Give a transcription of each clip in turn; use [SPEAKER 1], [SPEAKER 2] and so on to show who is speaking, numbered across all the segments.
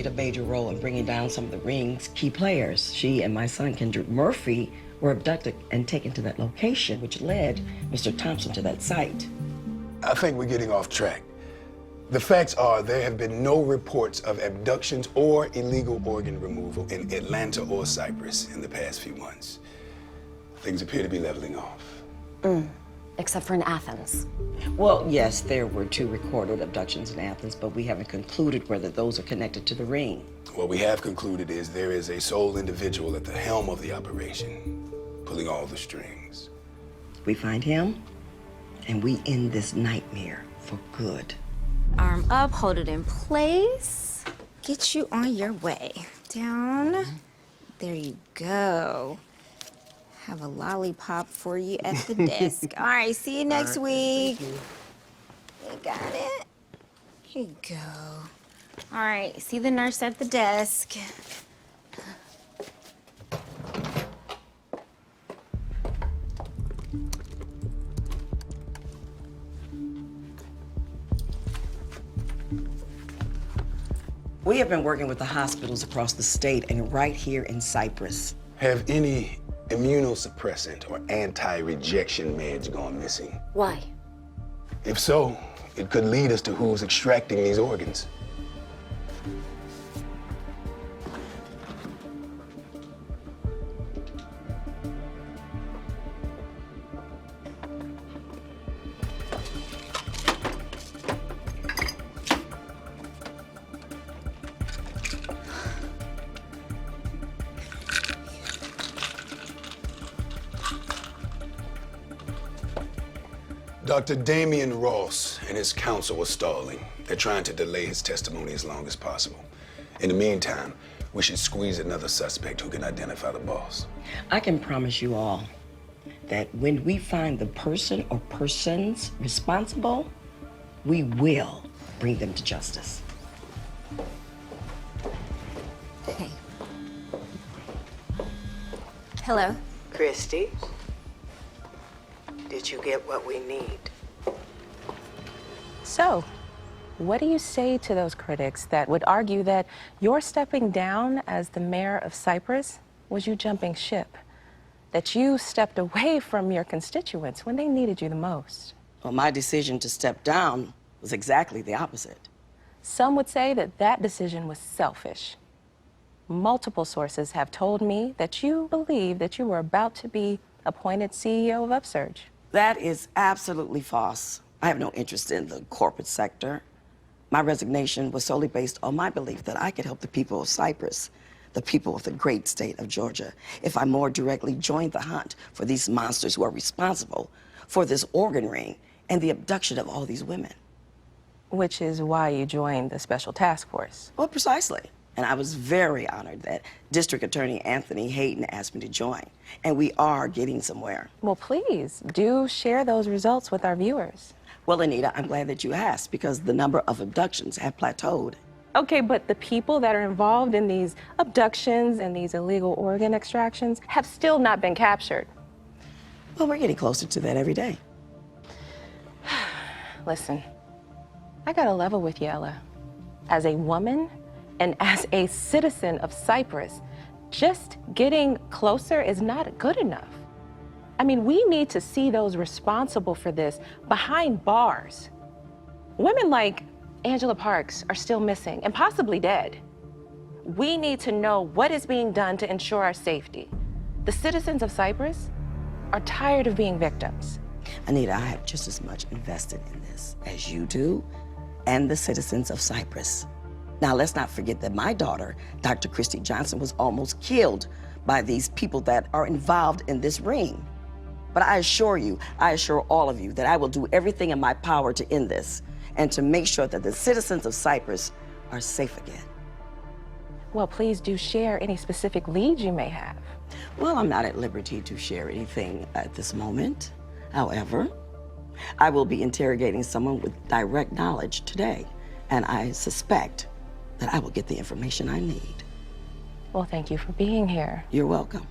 [SPEAKER 1] played a major role in bringing down some of the ring's key players. She and my son, Kendrick Murphy, were abducted and taken to that location, which led Mr. Thompson to that site.
[SPEAKER 2] I think we're getting off track. The facts are there have been no reports of abductions or illegal organ removal in Atlanta or Cyprus in the past few months. Things appear to be leveling off.
[SPEAKER 3] Except for in Athens.
[SPEAKER 1] Well, yes, there were 2 recorded abductions in Athens, but we haven't concluded whether those are connected to the ring.
[SPEAKER 2] What we have concluded is there is a sole individual at the helm of the operation, pulling all the strings.
[SPEAKER 1] We find him, and we end this nightmare for good.
[SPEAKER 4] Arm up, hold it in place. Get you on your way. Down. There you go. Have a lollipop for you at the desk. All right, see you next week. You got it? Here you go. All right, see the nurse at the desk.
[SPEAKER 1] We have been working with the hospitals across the state and right here in Cyprus.
[SPEAKER 2] Have any immunosuppressant or anti-rejection meds gone missing?
[SPEAKER 3] Why?
[SPEAKER 2] If so, it could lead us to who's extracting these organs. Dr. Damian Ross and his counsel are stalling. They're trying to delay his testimony as long as possible. In the meantime, we should squeeze another suspect who can identify the boss.
[SPEAKER 1] I can promise you all that when we find the person or persons responsible, we will bring them to justice.
[SPEAKER 4] Hey. Hello.
[SPEAKER 5] Christy, did you get what we need?
[SPEAKER 6] So, what do you say to those critics that would argue that your stepping down as the mayor of Cyprus was you jumping ship? That you stepped away from your constituents when they needed you the most?
[SPEAKER 1] Well, my decision to step down was exactly the opposite.
[SPEAKER 6] Some would say that that decision was selfish. Multiple sources have told me that you believe that you were about to be appointed CEO of Upsurge.
[SPEAKER 1] That is absolutely false. I have no interest in the corporate sector. My resignation was solely based on my belief that I could help the people of Cyprus, the people of the great state of Georgia, if I more directly joined the hunt for these monsters who are responsible for this organ ring and the abduction of all these women.
[SPEAKER 6] Which is why you joined the Special Task Force.
[SPEAKER 1] Well, precisely. And I was very honored that District Attorney Anthony Hayden asked me to join. And we are getting somewhere.
[SPEAKER 6] Well, please, do share those results with our viewers.
[SPEAKER 1] Well, Anita, I'm glad that you asked because the number of abductions have plateaued.
[SPEAKER 6] Okay, but the people that are involved in these abductions and these illegal organ extractions have still not been captured.
[SPEAKER 1] Well, we're getting closer to that every day.
[SPEAKER 6] Listen, I gotta level with you, Ella. As a woman and as a citizen of Cyprus, just getting closer is not good enough. I mean, we need to see those responsible for this behind bars. Women like Angela Parks are still missing and possibly dead. We need to know what is being done to ensure our safety. The citizens of Cyprus are tired of being victims.
[SPEAKER 1] Anita, I have just as much invested in this as you do and the citizens of Cyprus. Now, let's not forget that my daughter, Dr. Christy Johnson, was almost killed by these people that are involved in this ring. But I assure you, I assure all of you that I will do everything in my power to end this and to make sure that the citizens of Cyprus are safe again.
[SPEAKER 6] Well, please do share any specific leads you may have.
[SPEAKER 1] Well, I'm not at liberty to share anything at this moment. However, I will be interrogating someone with direct knowledge today, and I suspect that I will get the information I need.
[SPEAKER 6] Well, thank you for being here.
[SPEAKER 1] You're welcome.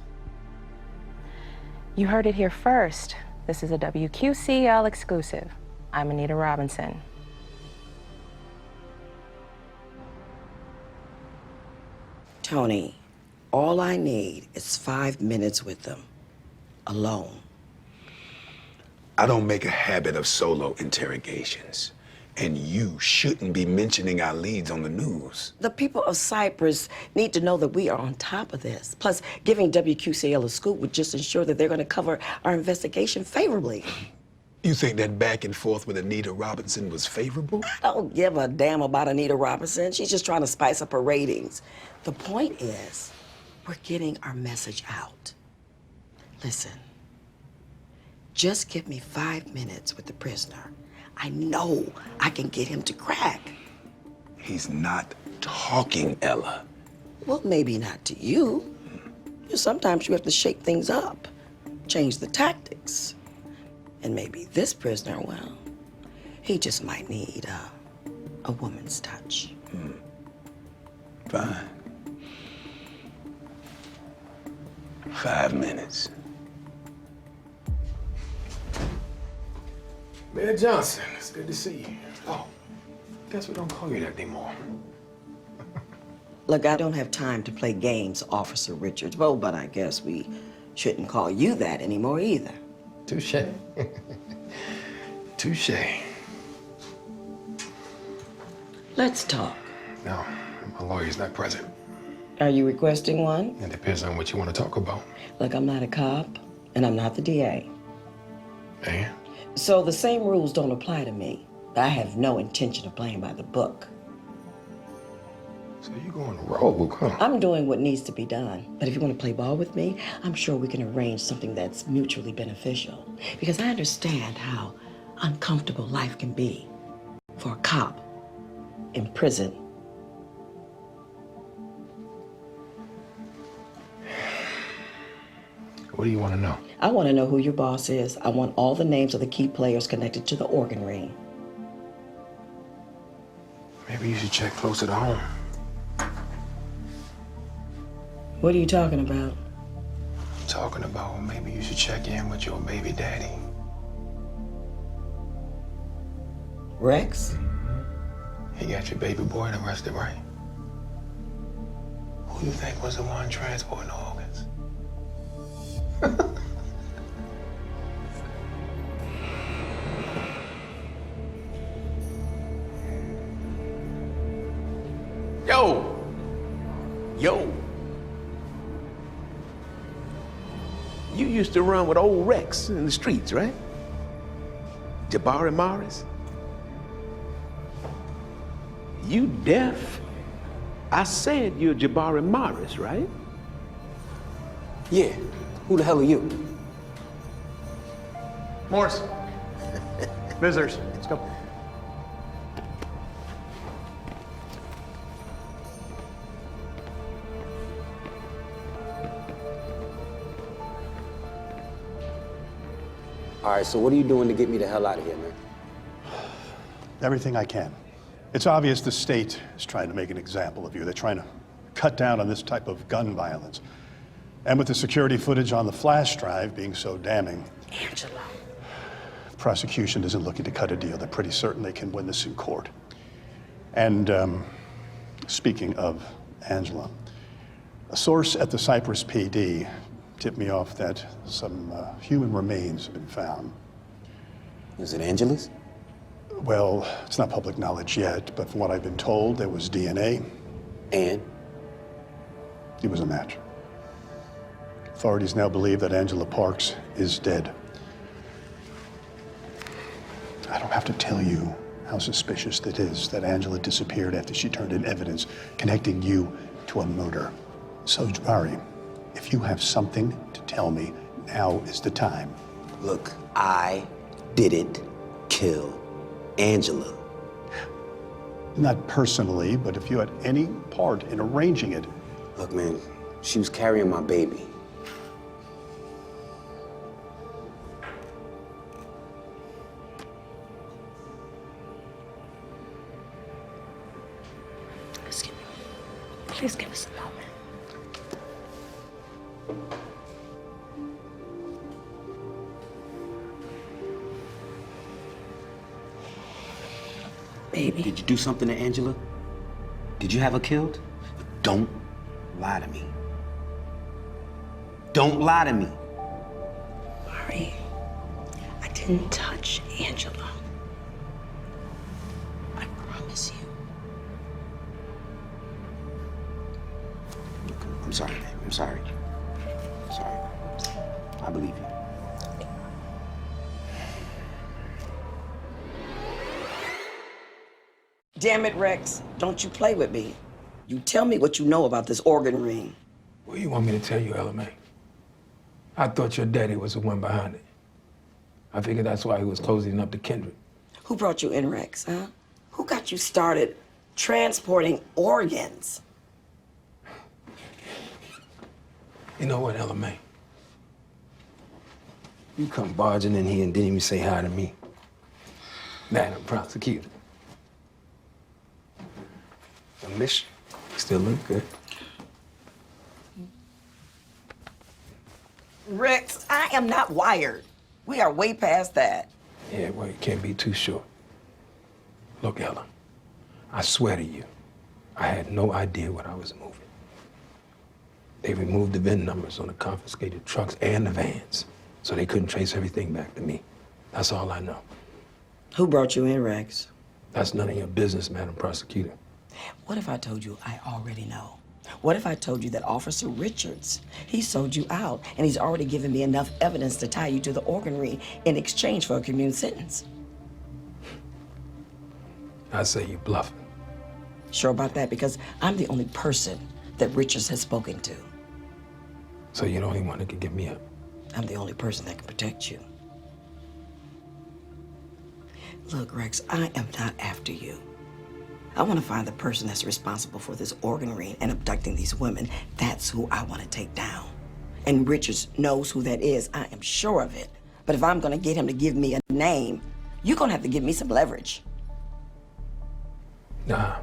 [SPEAKER 6] You heard it here first. This is a WQCL exclusive. I'm Anita Robinson.
[SPEAKER 1] Tony, all I need is 5 minutes with them, alone.
[SPEAKER 2] I don't make a habit of solo interrogations. And you shouldn't be mentioning our leads on the news.
[SPEAKER 1] The people of Cyprus need to know that we are on top of this. Plus, giving WQCL a scoop would just ensure that they're going to cover our investigation favorably.
[SPEAKER 2] You think that back and forth with Anita Robinson was favorable?
[SPEAKER 1] I don't give a damn about Anita Robinson. She's just trying to spice up her ratings. The point is, we're getting our message out. Listen, just give me 5 minutes with the prisoner. I know I can get him to crack.
[SPEAKER 2] He's not talking, Ella.
[SPEAKER 1] Well, maybe not to you. Sometimes you have to shake things up, change the tactics. And maybe this prisoner, well, he just might need a woman's touch.
[SPEAKER 2] Fine. 5 minutes.
[SPEAKER 7] Mayor Johnson, it's good to see you. Oh, guess we don't call you that anymore.
[SPEAKER 1] Look, I don't have time to play games, Officer Richards. Well, but I guess we shouldn't call you that anymore either.
[SPEAKER 7] Touche. Touche.
[SPEAKER 1] Let's talk.
[SPEAKER 7] No, my lawyer's not present.
[SPEAKER 1] Are you requesting one?
[SPEAKER 7] It depends on what you want to talk about.
[SPEAKER 1] Look, I'm not a cop, and I'm not the DA.
[SPEAKER 7] And?
[SPEAKER 1] So the same rules don't apply to me. I have no intention of playing by the book.
[SPEAKER 7] So you going rogue, huh?
[SPEAKER 1] I'm doing what needs to be done. But if you want to play ball with me, I'm sure we can arrange something that's mutually beneficial. Because I understand how uncomfortable life can be for a cop in prison.
[SPEAKER 7] What do you want to know?
[SPEAKER 1] I want to know who your boss is. I want all the names of the key players connected to the organ ring.
[SPEAKER 7] Maybe you should check closer to home.
[SPEAKER 1] What are you talking about?
[SPEAKER 7] I'm talking about maybe you should check in with your baby daddy.
[SPEAKER 1] Rex?
[SPEAKER 7] He got your baby boy arrested, right? Who do you think was the one transporting the organs?
[SPEAKER 8] Yo. You used to run with old Rex in the streets, right? Jabari Morris? You deaf? I said you're Jabari Morris, right?
[SPEAKER 9] Yeah. Who the hell are you?
[SPEAKER 10] Morris. Visitors, let's go.
[SPEAKER 9] All right, so what are you doing to get me the hell out of here, man?
[SPEAKER 11] Everything I can. It's obvious the state is trying to make an example of you. They're trying to cut down on this type of gun violence. And with the security footage on the flash drive being so damning,
[SPEAKER 1] Angela.
[SPEAKER 11] prosecution isn't looking to cut a deal. They're pretty certain they can win this in court. And speaking of Angela, a source at the Cyprus PD tipped me off that some human remains have been found.
[SPEAKER 9] Is it Angela's?
[SPEAKER 11] Well, it's not public knowledge yet, but from what I've been told, there was DNA.
[SPEAKER 9] And?
[SPEAKER 11] It was a match. Authorities now believe that Angela Parks is dead. I don't have to tell you how suspicious it is that Angela disappeared after she turned in evidence connecting you to a murder. So, Jabari, if you have something to tell me, now is the time.
[SPEAKER 9] Look, I didn't kill Angela.
[SPEAKER 11] Not personally, but if you had any part in arranging it.
[SPEAKER 9] Look, man, she was carrying my baby.
[SPEAKER 1] Please give us a moment. Baby.
[SPEAKER 9] Did you do something to Angela? Did you have her killed? Don't lie to me. Don't lie to me.
[SPEAKER 1] Barry, I didn't touch Angela. I promise you.
[SPEAKER 9] Look, I'm sorry, babe. I'm sorry. I'm sorry. I believe you.
[SPEAKER 1] Damn it, Rex. Don't you play with me. You tell me what you know about this organ ring.
[SPEAKER 7] What do you want me to tell you, Ella Mae? I thought your daddy was the one behind it. I figured that's why he was closing up to Kendrick.
[SPEAKER 1] Who brought you in, Rex, huh? Who got you started transporting organs?
[SPEAKER 7] You know what, Ella Mae? You come barging in here and didn't even say hi to me. Madam Prosecutor. I miss you. Still look good.
[SPEAKER 1] Rex, I am not wired. We are way past that.
[SPEAKER 7] Yeah, well, you can't be too sure. Look, Ella, I swear to you, I had no idea what I was moving. They removed the VIN numbers on the confiscated trucks and the vans, so they couldn't trace everything back to me. That's all I know.
[SPEAKER 1] Who brought you in, Rex?
[SPEAKER 7] That's none of your business, Madam Prosecutor.
[SPEAKER 1] What if I told you I already know? What if I told you that Officer Richards, he sold you out, and he's already given me enough evidence to tie you to the organ ring in exchange for a commuted sentence?
[SPEAKER 7] I say you bluffing.
[SPEAKER 1] Sure about that? Because I'm the only person that Richards has spoken to.
[SPEAKER 7] So you're the only one that can get me up.
[SPEAKER 1] I'm the only person that can protect you. Look, Rex, I am not after you. I want to find the person that's responsible for this organ ring and abducting these women. That's who I want to take down. And Richards knows who that is. I am sure of it. But if I'm going to get him to give me a name, you're going to have to give me some leverage.
[SPEAKER 7] Nah.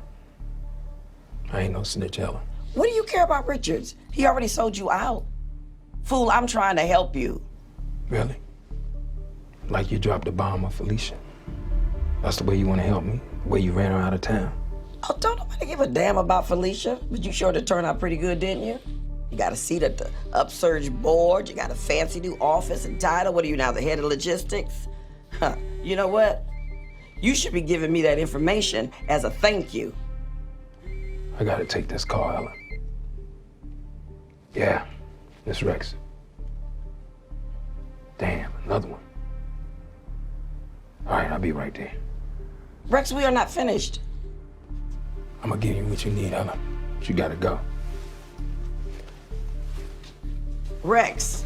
[SPEAKER 7] I ain't no snitch, Ella.
[SPEAKER 1] What do you care about Richards? He already sold you out. Fool, I'm trying to help you.
[SPEAKER 7] Really? Like you dropped a bomb on Felicia? That's the way you want to help me? The way you ran her out of town?
[SPEAKER 1] Oh, don't nobody give a damn about Felicia. But you sure did turn out pretty good, didn't you? You got a seat at the upsurge board. You got a fancy new office and title. What are you now, the head of logistics? Huh. You know what? You should be giving me that information as a thank you.
[SPEAKER 7] I gotta take this call, Ella. Yeah, it's Rex. Damn, another one. All right, I'll be right there.
[SPEAKER 1] Rex, we are not finished.
[SPEAKER 7] I'm gonna give you what you need, Ella. But you gotta go.
[SPEAKER 1] Rex.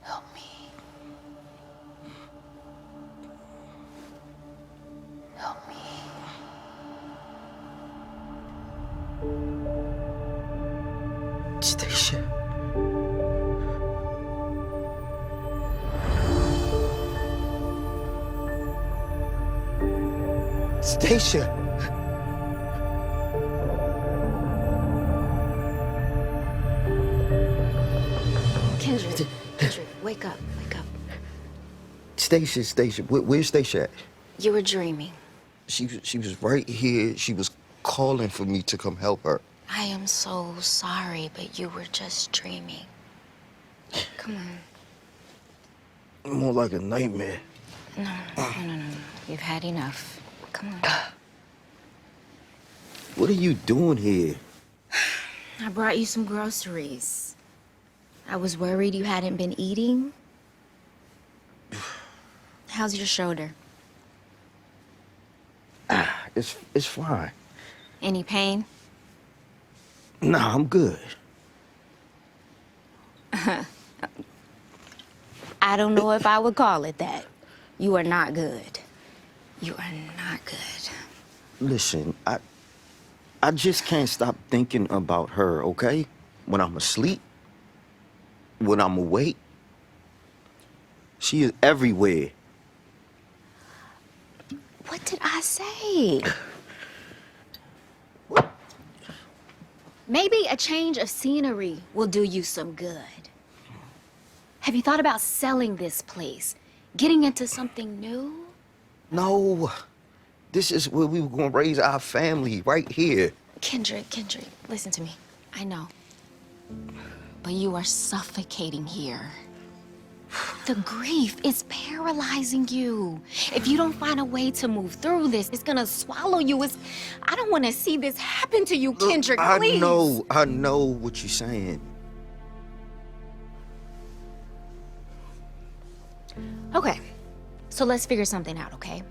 [SPEAKER 3] Help me. Help me.
[SPEAKER 1] Stacia.
[SPEAKER 9] Stacia!
[SPEAKER 3] Kendrick, wake up, wake up.
[SPEAKER 12] Stacia, where's Stacia at?
[SPEAKER 3] You were dreaming.
[SPEAKER 12] She was right here. She was calling for me to come help her.
[SPEAKER 3] I am so sorry, but you were just dreaming. Come on.
[SPEAKER 12] More like a nightmare.
[SPEAKER 3] No. You've had enough. Come on.
[SPEAKER 12] What are you doing here?
[SPEAKER 4] I brought you some groceries. I was worried you hadn't been eating. How's your shoulder?
[SPEAKER 12] It's fine.
[SPEAKER 4] Any pain?
[SPEAKER 12] Nah, I'm good.
[SPEAKER 4] I don't know if I would call it that. You are not good. You are not good.
[SPEAKER 12] Listen, I just can't stop thinking about her, okay? When I'm asleep, when I'm awake,
[SPEAKER 9] She is everywhere.
[SPEAKER 4] What did I say? Maybe a change of scenery will do you some good. Have you thought about selling this place? Getting into something new?
[SPEAKER 9] No. This is where we were gonna raise our family, right here.
[SPEAKER 4] Kendrick, listen to me. I know. But you are suffocating here. The grief is paralyzing you. If you don't find a way to move through this, it's gonna swallow you. I don't wanna see this happen to you, Kendrick, please.
[SPEAKER 9] I know what you're saying.
[SPEAKER 4] Okay, so let's figure something out, okay?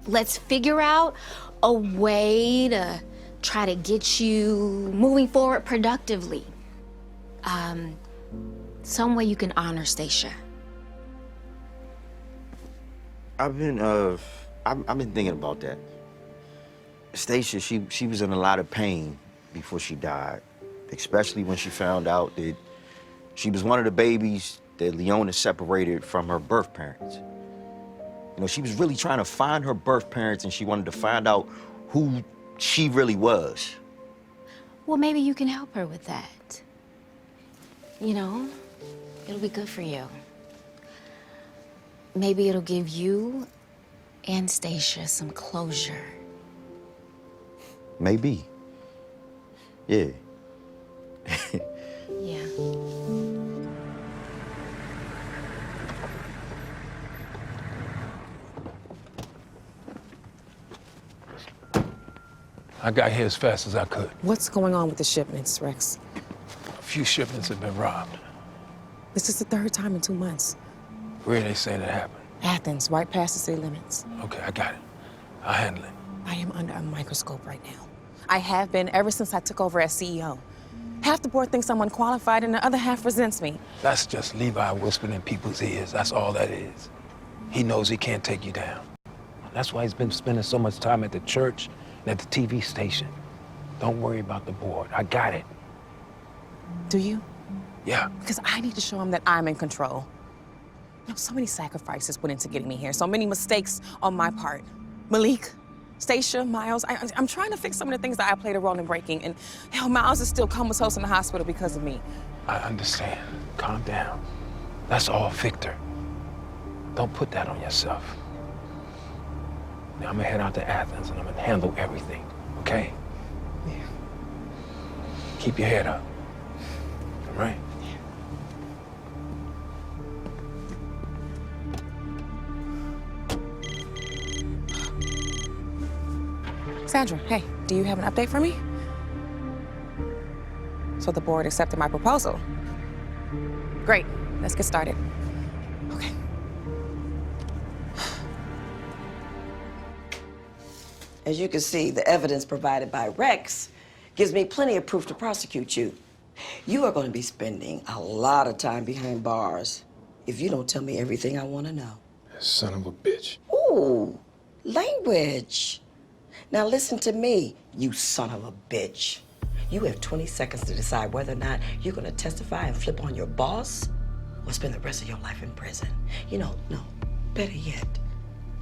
[SPEAKER 4] Let's figure out a way to try to get you moving forward productively. Some way you can honor Stacia.
[SPEAKER 9] I've been thinking about that. Stacia, she was in a lot of pain before she died, especially when she found out that she was one of the babies that Leona separated from her birth parents. You know, she was really trying to find her birth parents, and she wanted to find out who she really was.
[SPEAKER 4] Well, maybe you can help her with that. You know, it'll be good for you. Maybe it'll give you and Stacia some closure.
[SPEAKER 9] Maybe. Yeah.
[SPEAKER 4] Yeah.
[SPEAKER 7] I got here as fast as I could.
[SPEAKER 6] What's going on with the shipments, Rex?
[SPEAKER 7] A few shipments have been robbed.
[SPEAKER 6] This is the third time in 2 months.
[SPEAKER 7] Where are they saying it happened?
[SPEAKER 6] Athens, right past the city limits.
[SPEAKER 7] Okay, I got it. I'll handle it.
[SPEAKER 6] I am under a microscope right now. I have been ever since I took over as CEO. Half the board thinks I'm unqualified and the other half resents me.
[SPEAKER 7] That's just Levi whispering in people's ears. That's all that is. He knows he can't take you down. That's why he's been spending so much time at the church and at the TV station. Don't worry about the board. I got it.
[SPEAKER 6] Do you?
[SPEAKER 7] Yeah.
[SPEAKER 6] Because I need to show him that I'm in control. You know, so many sacrifices went into getting me here, so many mistakes on my part. Malik, Stacia, Miles, I'm trying to fix some of the things that I played a role in breaking, and hell, Miles is still comatose in the hospital because of me.
[SPEAKER 7] I understand. Calm down. That's all Victor. Don't put that on yourself. Now I'm gonna head out to Athens and I'm gonna handle everything, okay?
[SPEAKER 6] Yeah.
[SPEAKER 7] Keep your head up, all right?
[SPEAKER 6] Sandra, hey, do you have an update for me? So the board accepted my proposal. Great, let's get started. Okay.
[SPEAKER 1] As you can see, the evidence provided by Rex gives me plenty of proof to prosecute you. You are going to be spending a lot of time behind bars if you don't tell me everything I want to know.
[SPEAKER 7] Son of a bitch.
[SPEAKER 1] Ooh, language. Now listen to me, you son of a bitch. You have 20 seconds to decide whether or not you're going to testify and flip on your boss or spend the rest of your life in prison. You know, no, better yet,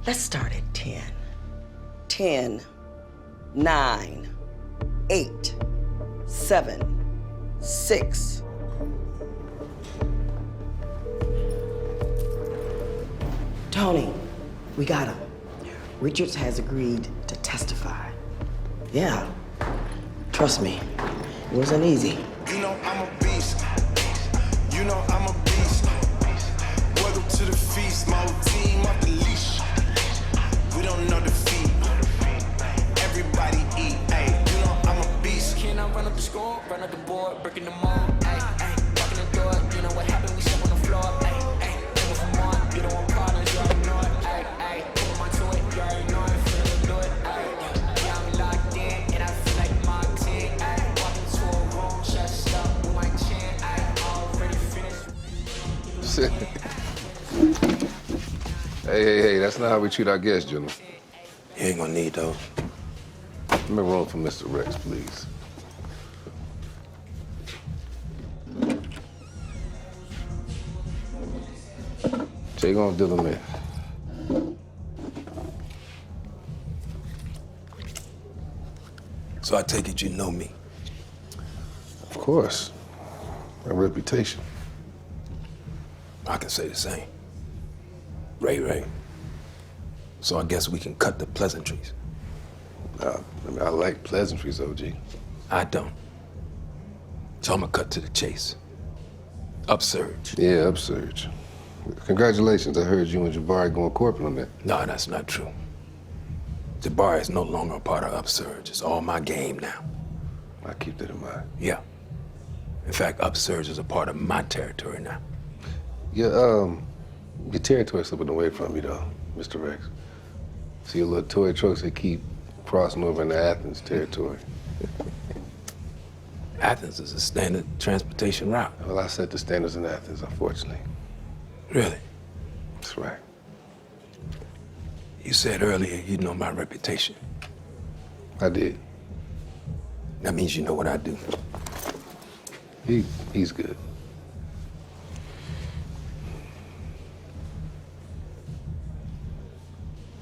[SPEAKER 1] let's start at 10. 10, 9, 8, 7, 6. Tony, we got him. Richards has agreed to testify. Yeah, trust me, it wasn't easy.
[SPEAKER 13] You know I'm a beast. You know I'm a beast. Welcome to the feast, my whole team off the leash. We don't know defeat. Everybody eat. Ay, you know I'm a beast. Can I run up the score, run up the board, breaking them all? Ay, ay, walking the door. You know what happened? We slept on the floor. Ay, ay, never from one. You don't want partners, you already know it. Ay, ay, put my to it, you already know it. Finna do it. Ay, yeah, I'm locked in, and I feel like my team. Ay, walk into a room, chest up with my chin. Ay, already finished.
[SPEAKER 14] Hey, that's not how we treat our guests, gentlemen.
[SPEAKER 9] You ain't gonna need those.
[SPEAKER 14] Let me roll for Mr. Rex, please. Take on Dylan, man.
[SPEAKER 7] So I take it you know me.
[SPEAKER 14] Of course. My reputation.
[SPEAKER 7] I can say the same. Ray. So I guess we can cut the pleasantries.
[SPEAKER 14] I like pleasantries, OG.
[SPEAKER 7] I don't. So I'm gonna cut to the chase. Upsurge.
[SPEAKER 14] Yeah, Upsurge. Congratulations, I heard you and Jabari going corporate on that.
[SPEAKER 7] No, that's not true. Jabari is no longer a part of Upsurge. It's all my game now.
[SPEAKER 14] I keep that in mind.
[SPEAKER 7] Yeah. In fact, Upsurge is a part of my territory now.
[SPEAKER 14] Yeah, your territory's slipping away from you, though, Mr. Rex. See your little toy trucks, they keep crossing over into Athens territory.
[SPEAKER 7] Athens is a standard transportation route.
[SPEAKER 14] Well, I set the standards in Athens, unfortunately.
[SPEAKER 7] Really?
[SPEAKER 14] That's right.
[SPEAKER 7] You said earlier you know my reputation.
[SPEAKER 14] I did.
[SPEAKER 7] That means you know what I do.
[SPEAKER 14] He's good.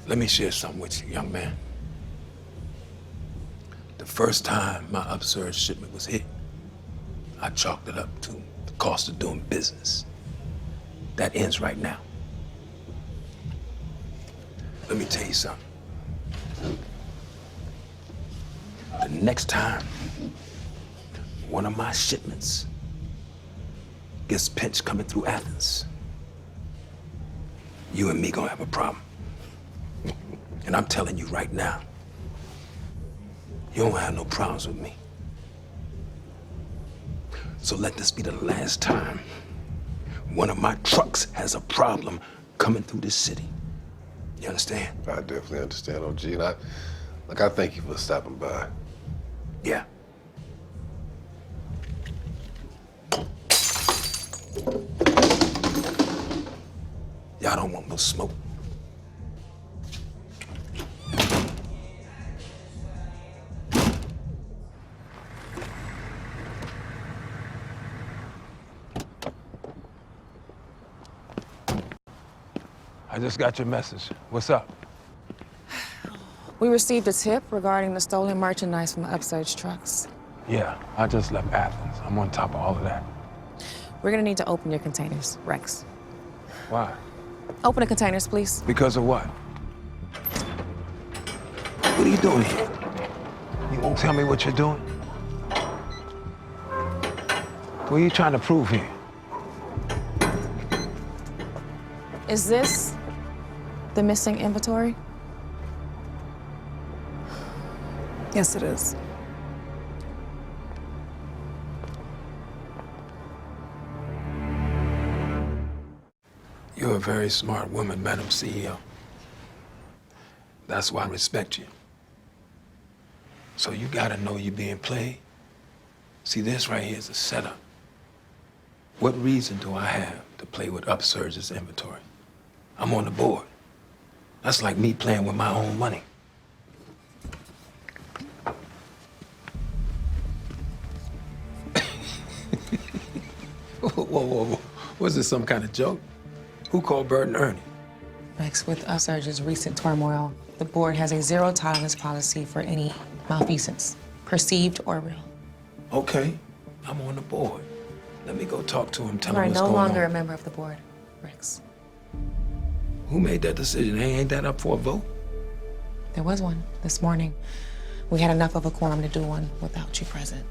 [SPEAKER 7] Let me share something with you, young man. The first time my Upsurge shipment was hit, I chalked it up to the cost of doing business. That ends right now. Let me tell you something. The next time one of my shipments gets pinched coming through Athens, you and me gonna have a problem. And I'm telling you right now, you don't have no problems with me. So let this be the last time one of my trucks has a problem coming through this city. You understand?
[SPEAKER 14] I definitely understand, OG, and I thank you for stopping by.
[SPEAKER 7] Yeah. Y'all don't want no smoke.
[SPEAKER 15] I just got your message. What's up?
[SPEAKER 16] We received a tip regarding the stolen merchandise from the Upsurge trucks.
[SPEAKER 15] Yeah, I just left Athens. I'm on top of all of that.
[SPEAKER 16] We're gonna need to open your containers, Rex.
[SPEAKER 15] Why?
[SPEAKER 16] Open the containers, please.
[SPEAKER 15] Because of what?
[SPEAKER 7] What are you doing here?
[SPEAKER 15] You won't tell me what you're doing? What are you trying to prove here?
[SPEAKER 16] Is this the missing inventory? Yes, it is.
[SPEAKER 7] You're a very smart woman, Madam CEO. That's why I respect you. So you gotta know you're being played. See, this right here is a setup. What reason do I have to play with Upsurge's inventory? I'm on the board. That's like me playing with my own money. Whoa. Was this some kind of joke? Who called Bert and Ernie?
[SPEAKER 16] Rex, with Upsurge's recent turmoil, the board has a zero-tolerance policy for any malfeasance, perceived or real.
[SPEAKER 7] Okay, I'm on the board. Let me go talk to him, tell
[SPEAKER 16] You
[SPEAKER 7] him
[SPEAKER 16] are
[SPEAKER 7] what's
[SPEAKER 16] no
[SPEAKER 7] going
[SPEAKER 16] longer a
[SPEAKER 7] on.
[SPEAKER 16] member of the board, Rex.
[SPEAKER 7] Who made that decision? Ain't that up for a vote?
[SPEAKER 16] There was one this morning. We had enough of a quorum to do one without you present.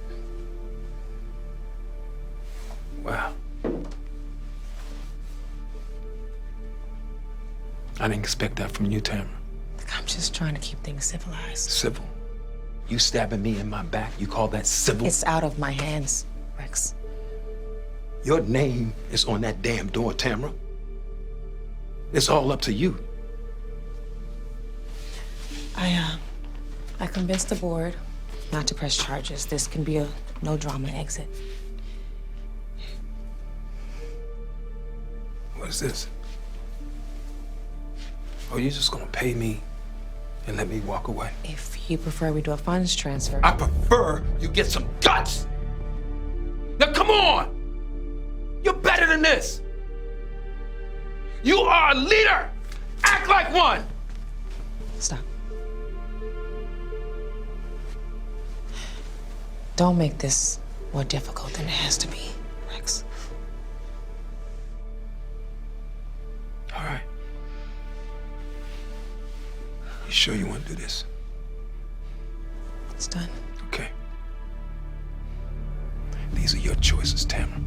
[SPEAKER 7] Wow. I didn't expect that from you, Tamara.
[SPEAKER 16] I'm just trying to keep things civilized.
[SPEAKER 7] Civil? You stabbing me in my back, you call that civil?
[SPEAKER 16] It's out of my hands, Rex.
[SPEAKER 7] Your name is on that damn door, Tamara. It's all up to you.
[SPEAKER 16] I convinced the board not to press charges. This can be a no-drama exit.
[SPEAKER 7] What is this? Oh, you just gonna pay me and let me walk away?
[SPEAKER 16] If you prefer, we do a funds transfer.
[SPEAKER 7] I prefer you get some guts. Now come on! You're better than this. You are a leader! Act like one!
[SPEAKER 16] Stop. Don't make this more difficult than it has to be, Rex.
[SPEAKER 7] All right. You sure you want to do this?
[SPEAKER 16] It's done.
[SPEAKER 7] Okay. These are your choices, Tamara.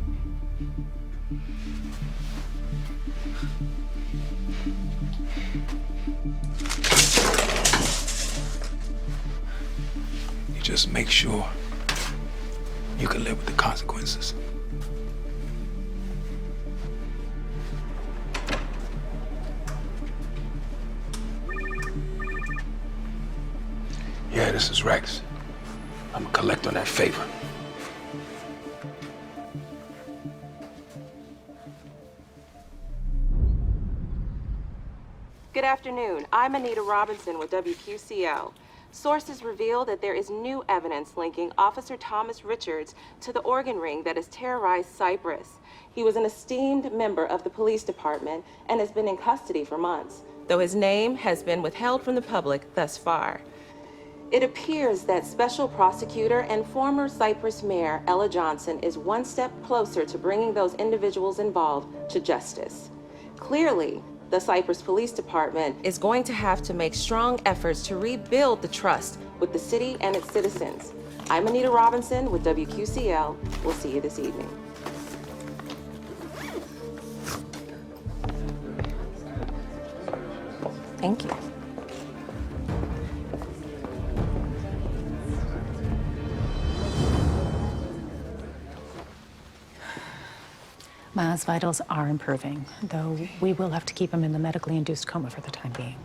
[SPEAKER 7] You just make sure you can live with the consequences. Yeah, this is Rex. I'm gonna collect on that favor.
[SPEAKER 6] Good afternoon. I'm Anita Robinson with WQCL. Sources reveal that there is new evidence linking Officer Thomas Richards to the organ ring that has terrorized Cyprus. He was an esteemed member of the police department and has been in custody for months, though his name has been withheld from the public thus far. It appears that Special Prosecutor and former Cyprus Mayor Ella Johnson is one step closer to bringing those individuals involved to justice. Clearly, the Cyprus Police Department is going to have to make strong efforts to rebuild the trust with the city and its citizens. I'm Anita Robinson with WQCL. We'll see you this evening.
[SPEAKER 16] Thank you.
[SPEAKER 17] Miles' vitals are improving, though we will have to keep him in the medically induced coma for the time being.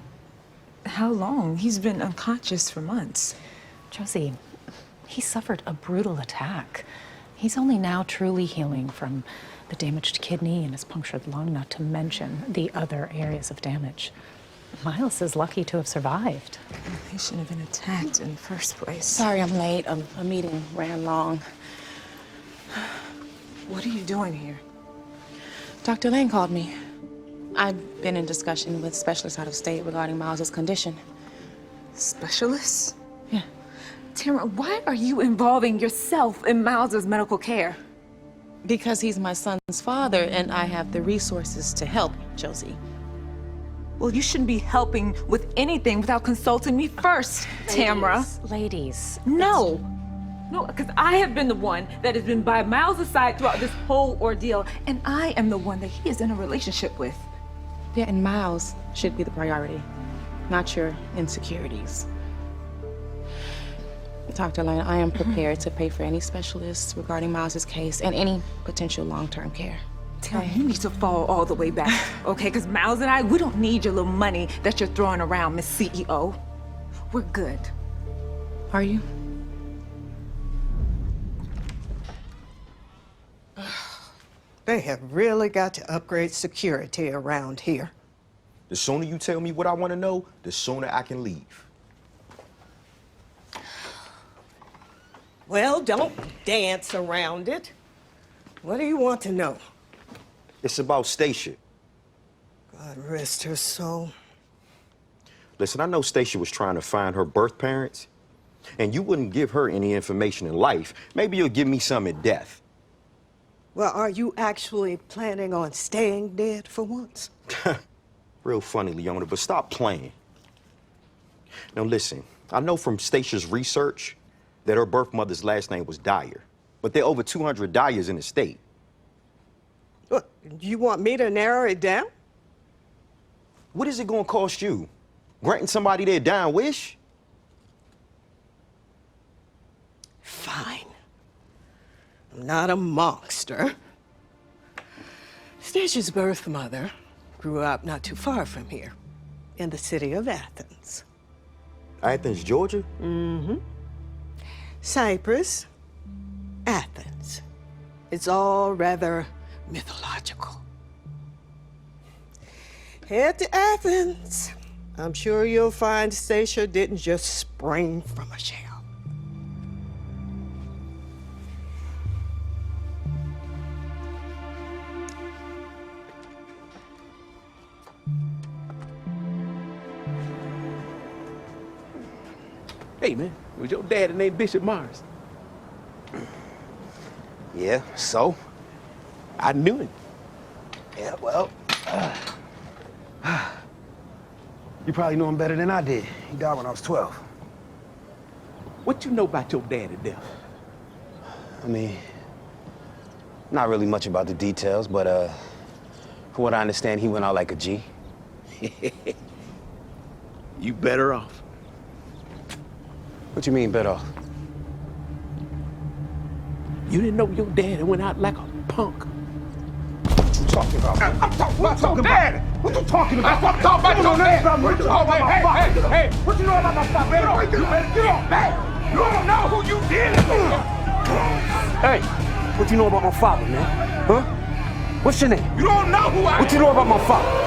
[SPEAKER 16] How long? He's been unconscious for months.
[SPEAKER 17] Josie, he suffered a brutal attack. He's only now truly healing from the damaged kidney and his punctured lung, not to mention the other areas of damage. Miles is lucky to have survived.
[SPEAKER 16] He shouldn't have been attacked in the first place.
[SPEAKER 6] Sorry I'm late. A meeting ran long.
[SPEAKER 16] What are you doing here?
[SPEAKER 6] Dr. Lane called me. I've been in discussion with specialists out of state regarding Miles's condition.
[SPEAKER 16] Specialists?
[SPEAKER 6] Yeah.
[SPEAKER 16] Tamara, why are you involving yourself in Miles's medical care?
[SPEAKER 6] Because he's my son's father and I have the resources to help, Josie.
[SPEAKER 16] Well, you shouldn't be helping with anything without consulting me first, Tamara.
[SPEAKER 17] Ladies.
[SPEAKER 16] No. No, because I have been the one that has been by Miles' side throughout this whole ordeal, and I am the one that he is in a relationship with.
[SPEAKER 6] Yeah, and Miles should be the priority, not your insecurities. Dr. Lane, I am prepared to pay for any specialists regarding Miles's case and any potential long-term care.
[SPEAKER 16] Tamara, you need to fall all the way back, okay? Because Miles and I, we don't need your little money that you're throwing around, Miss CEO. We're good.
[SPEAKER 6] Are you?
[SPEAKER 5] They have really got to upgrade security around here.
[SPEAKER 9] The sooner you tell me what I want to know, the sooner I can leave.
[SPEAKER 5] Well, don't dance around it. What do you want to know?
[SPEAKER 9] It's about Stacia.
[SPEAKER 5] God rest her soul.
[SPEAKER 9] Listen, I know Stacia was trying to find her birth parents, and you wouldn't give her any information in life. Maybe you'll give me some in death.
[SPEAKER 5] Well, are you actually planning on staying dead for once?
[SPEAKER 9] Real funny, Leona, but stop playing. Now listen, I know from Stacia's research that her birth mother's last name was Dyer, but there are over 200 Dyers in the state.
[SPEAKER 5] What, you want me to narrow it down?
[SPEAKER 9] What is it gonna cost you? Granting somebody their dying wish?
[SPEAKER 5] Fine. I'm not a monster. Stacey's birth mother grew up not too far from here, in the city of Athens.
[SPEAKER 9] Athens, Georgia?
[SPEAKER 5] Mm-hmm. Cyprus, Athens. It's all rather mythological. Head to Athens. I'm sure you'll find Stacia didn't just spring from a shell.
[SPEAKER 8] Hey, man, was your daddy named Bishop Morris?
[SPEAKER 2] Yeah, so?
[SPEAKER 8] I knew him.
[SPEAKER 2] Yeah, well, you probably know him better than I did. He died when I was 12.
[SPEAKER 8] What you know about your daddy death?
[SPEAKER 2] I mean, not really much about the details, but from what I understand, he went out like a G.
[SPEAKER 8] You better off.
[SPEAKER 2] What you mean, better off?
[SPEAKER 8] You didn't know your daddy went out like a punk.
[SPEAKER 2] What you talking about?
[SPEAKER 8] I'm talking about your daddy.
[SPEAKER 2] What you talking about?
[SPEAKER 8] I'm talking about your daddy.
[SPEAKER 2] What you know about my father?
[SPEAKER 8] Hey, what you know about my father? You better get off back. You don't know who you dealing with.
[SPEAKER 2] Hey, what you know about my father, man? Huh? What's your name?
[SPEAKER 8] You don't know who I am.
[SPEAKER 2] What you know about my father?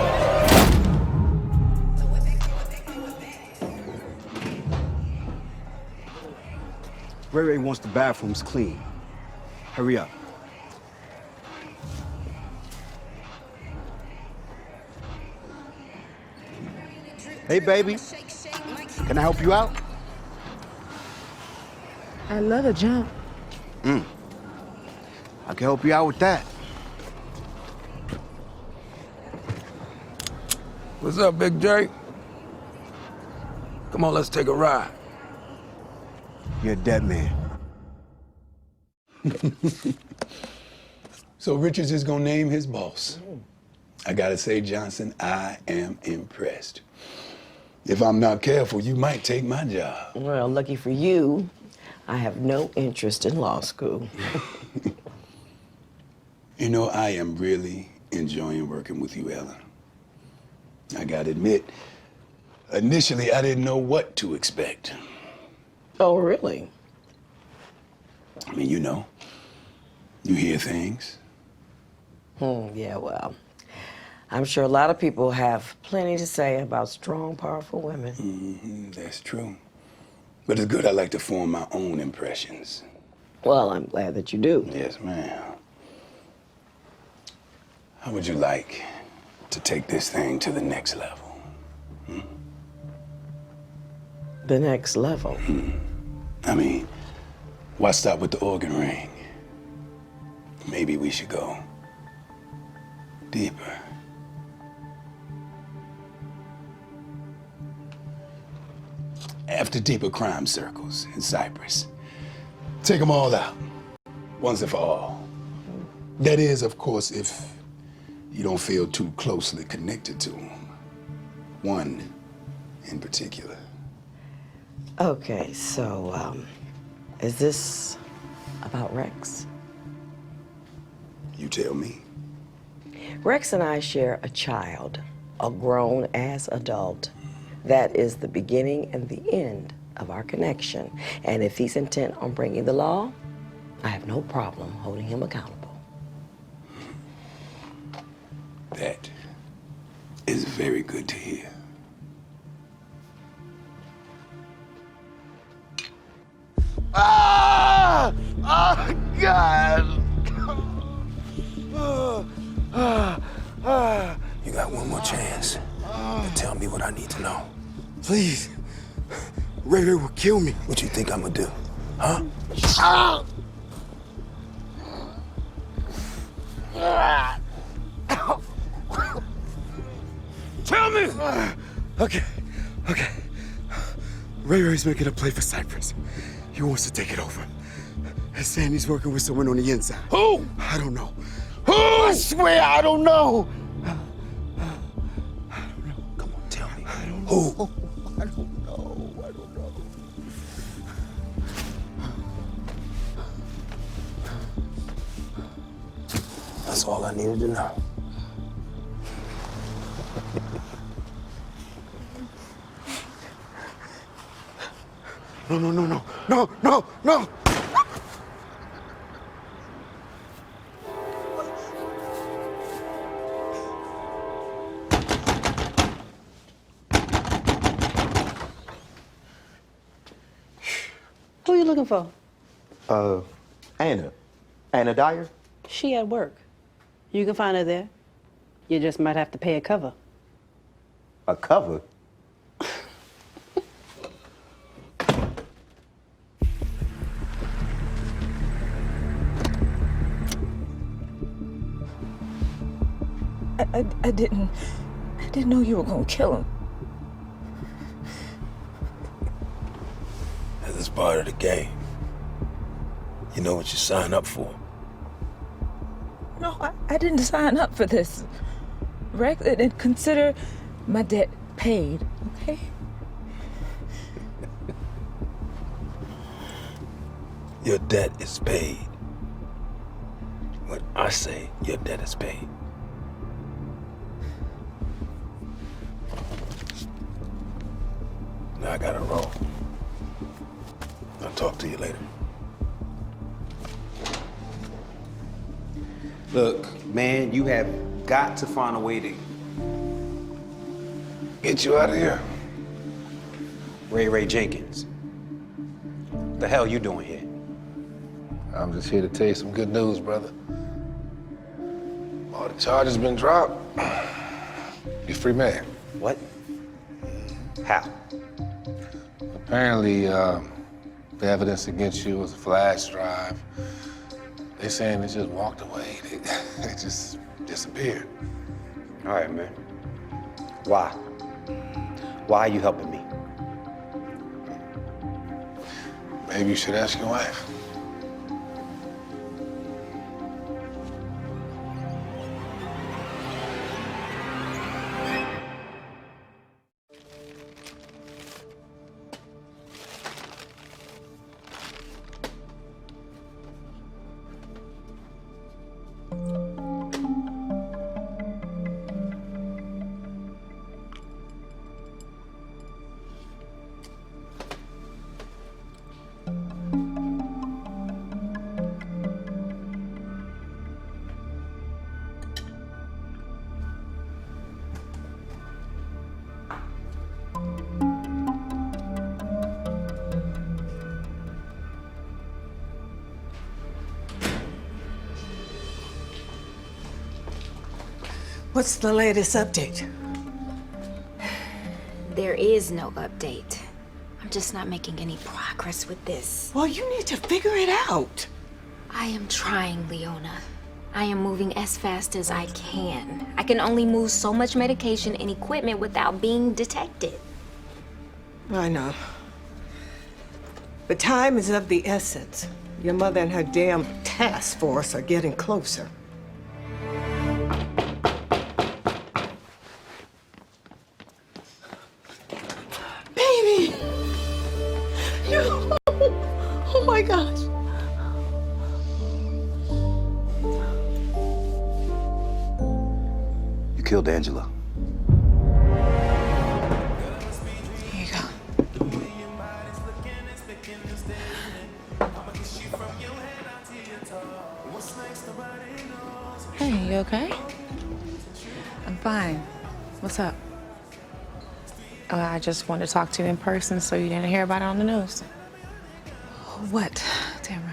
[SPEAKER 2] Ray Ray wants the bathrooms clean. Hurry up. Hey, baby. Can I help you out?
[SPEAKER 16] I love a jump.
[SPEAKER 2] I can help you out with that.
[SPEAKER 7] What's up, Big J? Come on, let's take a ride.
[SPEAKER 2] You're a dead man. So Richards is gonna name his boss. I gotta say, Johnson, I am impressed. If I'm not careful, you might take my job.
[SPEAKER 1] Well, lucky for you, I have no interest in law school.
[SPEAKER 2] You know, I am really enjoying working with you, Ellen. I gotta admit, initially I didn't know what to expect.
[SPEAKER 1] Oh, really?
[SPEAKER 2] I mean, you know, you hear things.
[SPEAKER 1] Yeah, well, I'm sure a lot of people have plenty to say about strong, powerful women.
[SPEAKER 2] That's true. But it's good I like to form my own impressions.
[SPEAKER 1] Well, I'm glad that you do.
[SPEAKER 2] Yes, ma'am. How would you like to take this thing to the next level?
[SPEAKER 1] The next level?
[SPEAKER 2] I mean, why stop with the organ ring? Maybe we should go deeper. After deeper crime circles in Cyprus, take them all out, once and for all. That is, of course, if you don't feel too closely connected to them. One in particular.
[SPEAKER 1] Okay, so, is this about Rex?
[SPEAKER 2] You tell me.
[SPEAKER 1] Rex and I share a child, a grown-ass adult. That is the beginning and the end of our connection. And if he's intent on bringing the law, I have no problem holding him accountable.
[SPEAKER 2] That is very good to hear.
[SPEAKER 12] Ah! Oh, God!
[SPEAKER 7] You got one more chance to tell me what I need to know.
[SPEAKER 2] Please. Ray Ray will kill me.
[SPEAKER 7] What you think I'm gonna do? Huh?
[SPEAKER 2] Tell me! Okay. Ray Ray's making a play for Cyprus. He wants to take it over. He's saying he's working with someone on the inside.
[SPEAKER 12] Who?
[SPEAKER 2] I don't know.
[SPEAKER 12] Who? I swear I don't know.
[SPEAKER 7] Come on, tell me.
[SPEAKER 2] Who?
[SPEAKER 12] I don't know.
[SPEAKER 7] That's all I needed to know.
[SPEAKER 2] No.
[SPEAKER 5] Who you looking for?
[SPEAKER 9] Anna Dyer?
[SPEAKER 5] She at work. You can find her there. You just might have to pay a cover.
[SPEAKER 9] A cover?
[SPEAKER 16] I didn't know you were gonna kill him.
[SPEAKER 7] That's part of the game. You know what you sign up for.
[SPEAKER 16] No, I didn't sign up for this. Rex, and consider my debt paid, okay?
[SPEAKER 7] Your debt is paid. When I say your debt is paid. Now I gotta roll. I'll talk to you later.
[SPEAKER 18] Look, man, you have got to find a way to
[SPEAKER 7] get you out of here.
[SPEAKER 18] Ray Jenkins. The hell you doing here?
[SPEAKER 14] I'm just here to tell you some good news, brother. All the charges been dropped. You're free man.
[SPEAKER 18] What? How?
[SPEAKER 14] Apparently, the evidence against you was a flash drive. They saying they just walked away. They just disappeared.
[SPEAKER 18] All right, man. Why? Why are you helping me?
[SPEAKER 14] Maybe you should ask your wife.
[SPEAKER 5] What's the latest update?
[SPEAKER 4] There is no update. I'm just not making any progress with this.
[SPEAKER 5] Well, you need to figure it out.
[SPEAKER 4] I am trying, Leona. I am moving as fast as I can. I can only move so much medication and equipment without being detected.
[SPEAKER 5] I know. But time is of the essence. Your mother and her damn task force are getting closer. Baby! No! Oh my gosh!
[SPEAKER 18] You killed Angela.
[SPEAKER 17] Here you go. Hey, you okay? I'm fine. What's up? I just wanted to talk to you in person so you didn't hear about it on the news. What, Tamara?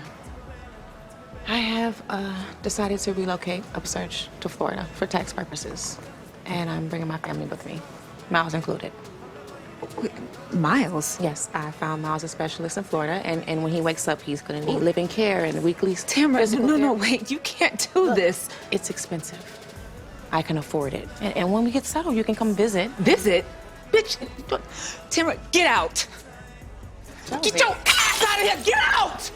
[SPEAKER 17] I have decided to relocate upsurge to Florida for tax purposes. And I'm bringing my family with me, Miles included.
[SPEAKER 16] Wait, Miles?
[SPEAKER 17] Yes, I found Miles a specialist in Florida, and when he wakes up, he's gonna need living care and weekly
[SPEAKER 16] Tamara,
[SPEAKER 17] physical
[SPEAKER 16] no,
[SPEAKER 17] therapy.
[SPEAKER 16] wait, you can't do this.
[SPEAKER 17] It's expensive. I can afford it. And when we get settled, you can come visit.
[SPEAKER 16] Visit? Bitch, Tamara, get out. Get your ass out of here, get out!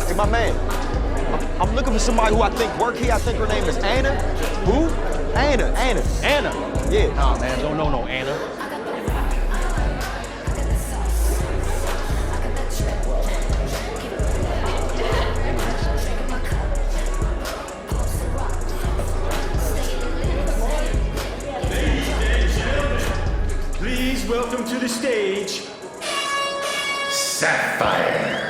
[SPEAKER 9] Hey, my man, I'm looking for somebody who I think work here. I think her name is Anna. Who? Anna. Yeah.
[SPEAKER 10] Nah, man, don't know no Anna.
[SPEAKER 13] Please welcome to the stage, Sapphire.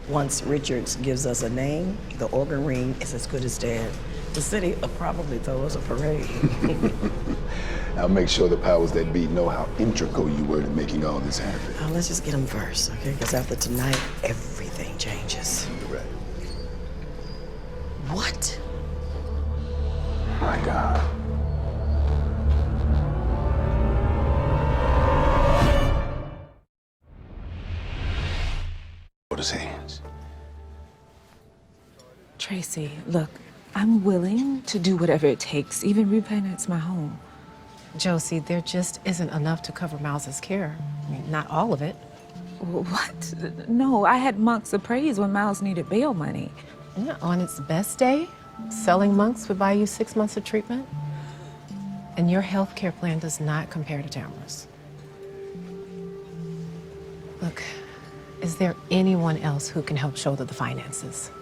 [SPEAKER 1] Once Richards gives us a name, the organ ring is as good as dead. The city will probably throw us a parade.
[SPEAKER 2] I'll make sure the powers that be know how integral you were to making all this happen.
[SPEAKER 1] Let's just get him first, okay? Because after tonight, everything changes.
[SPEAKER 2] Right.
[SPEAKER 1] What?
[SPEAKER 2] My God. His hands.
[SPEAKER 16] Tracy, look, I'm willing to do whatever it takes, even refinance my home.
[SPEAKER 17] Josie, there just isn't enough to cover Miles's care. I mean, not all of it.
[SPEAKER 16] What? No, I had Monks appraised when Miles needed bail money.
[SPEAKER 17] Yeah, on its best day, selling Monks would buy you 6 months of treatment. And your health care plan does not compare to Tamara's. Look, is there anyone else who can help shoulder the finances?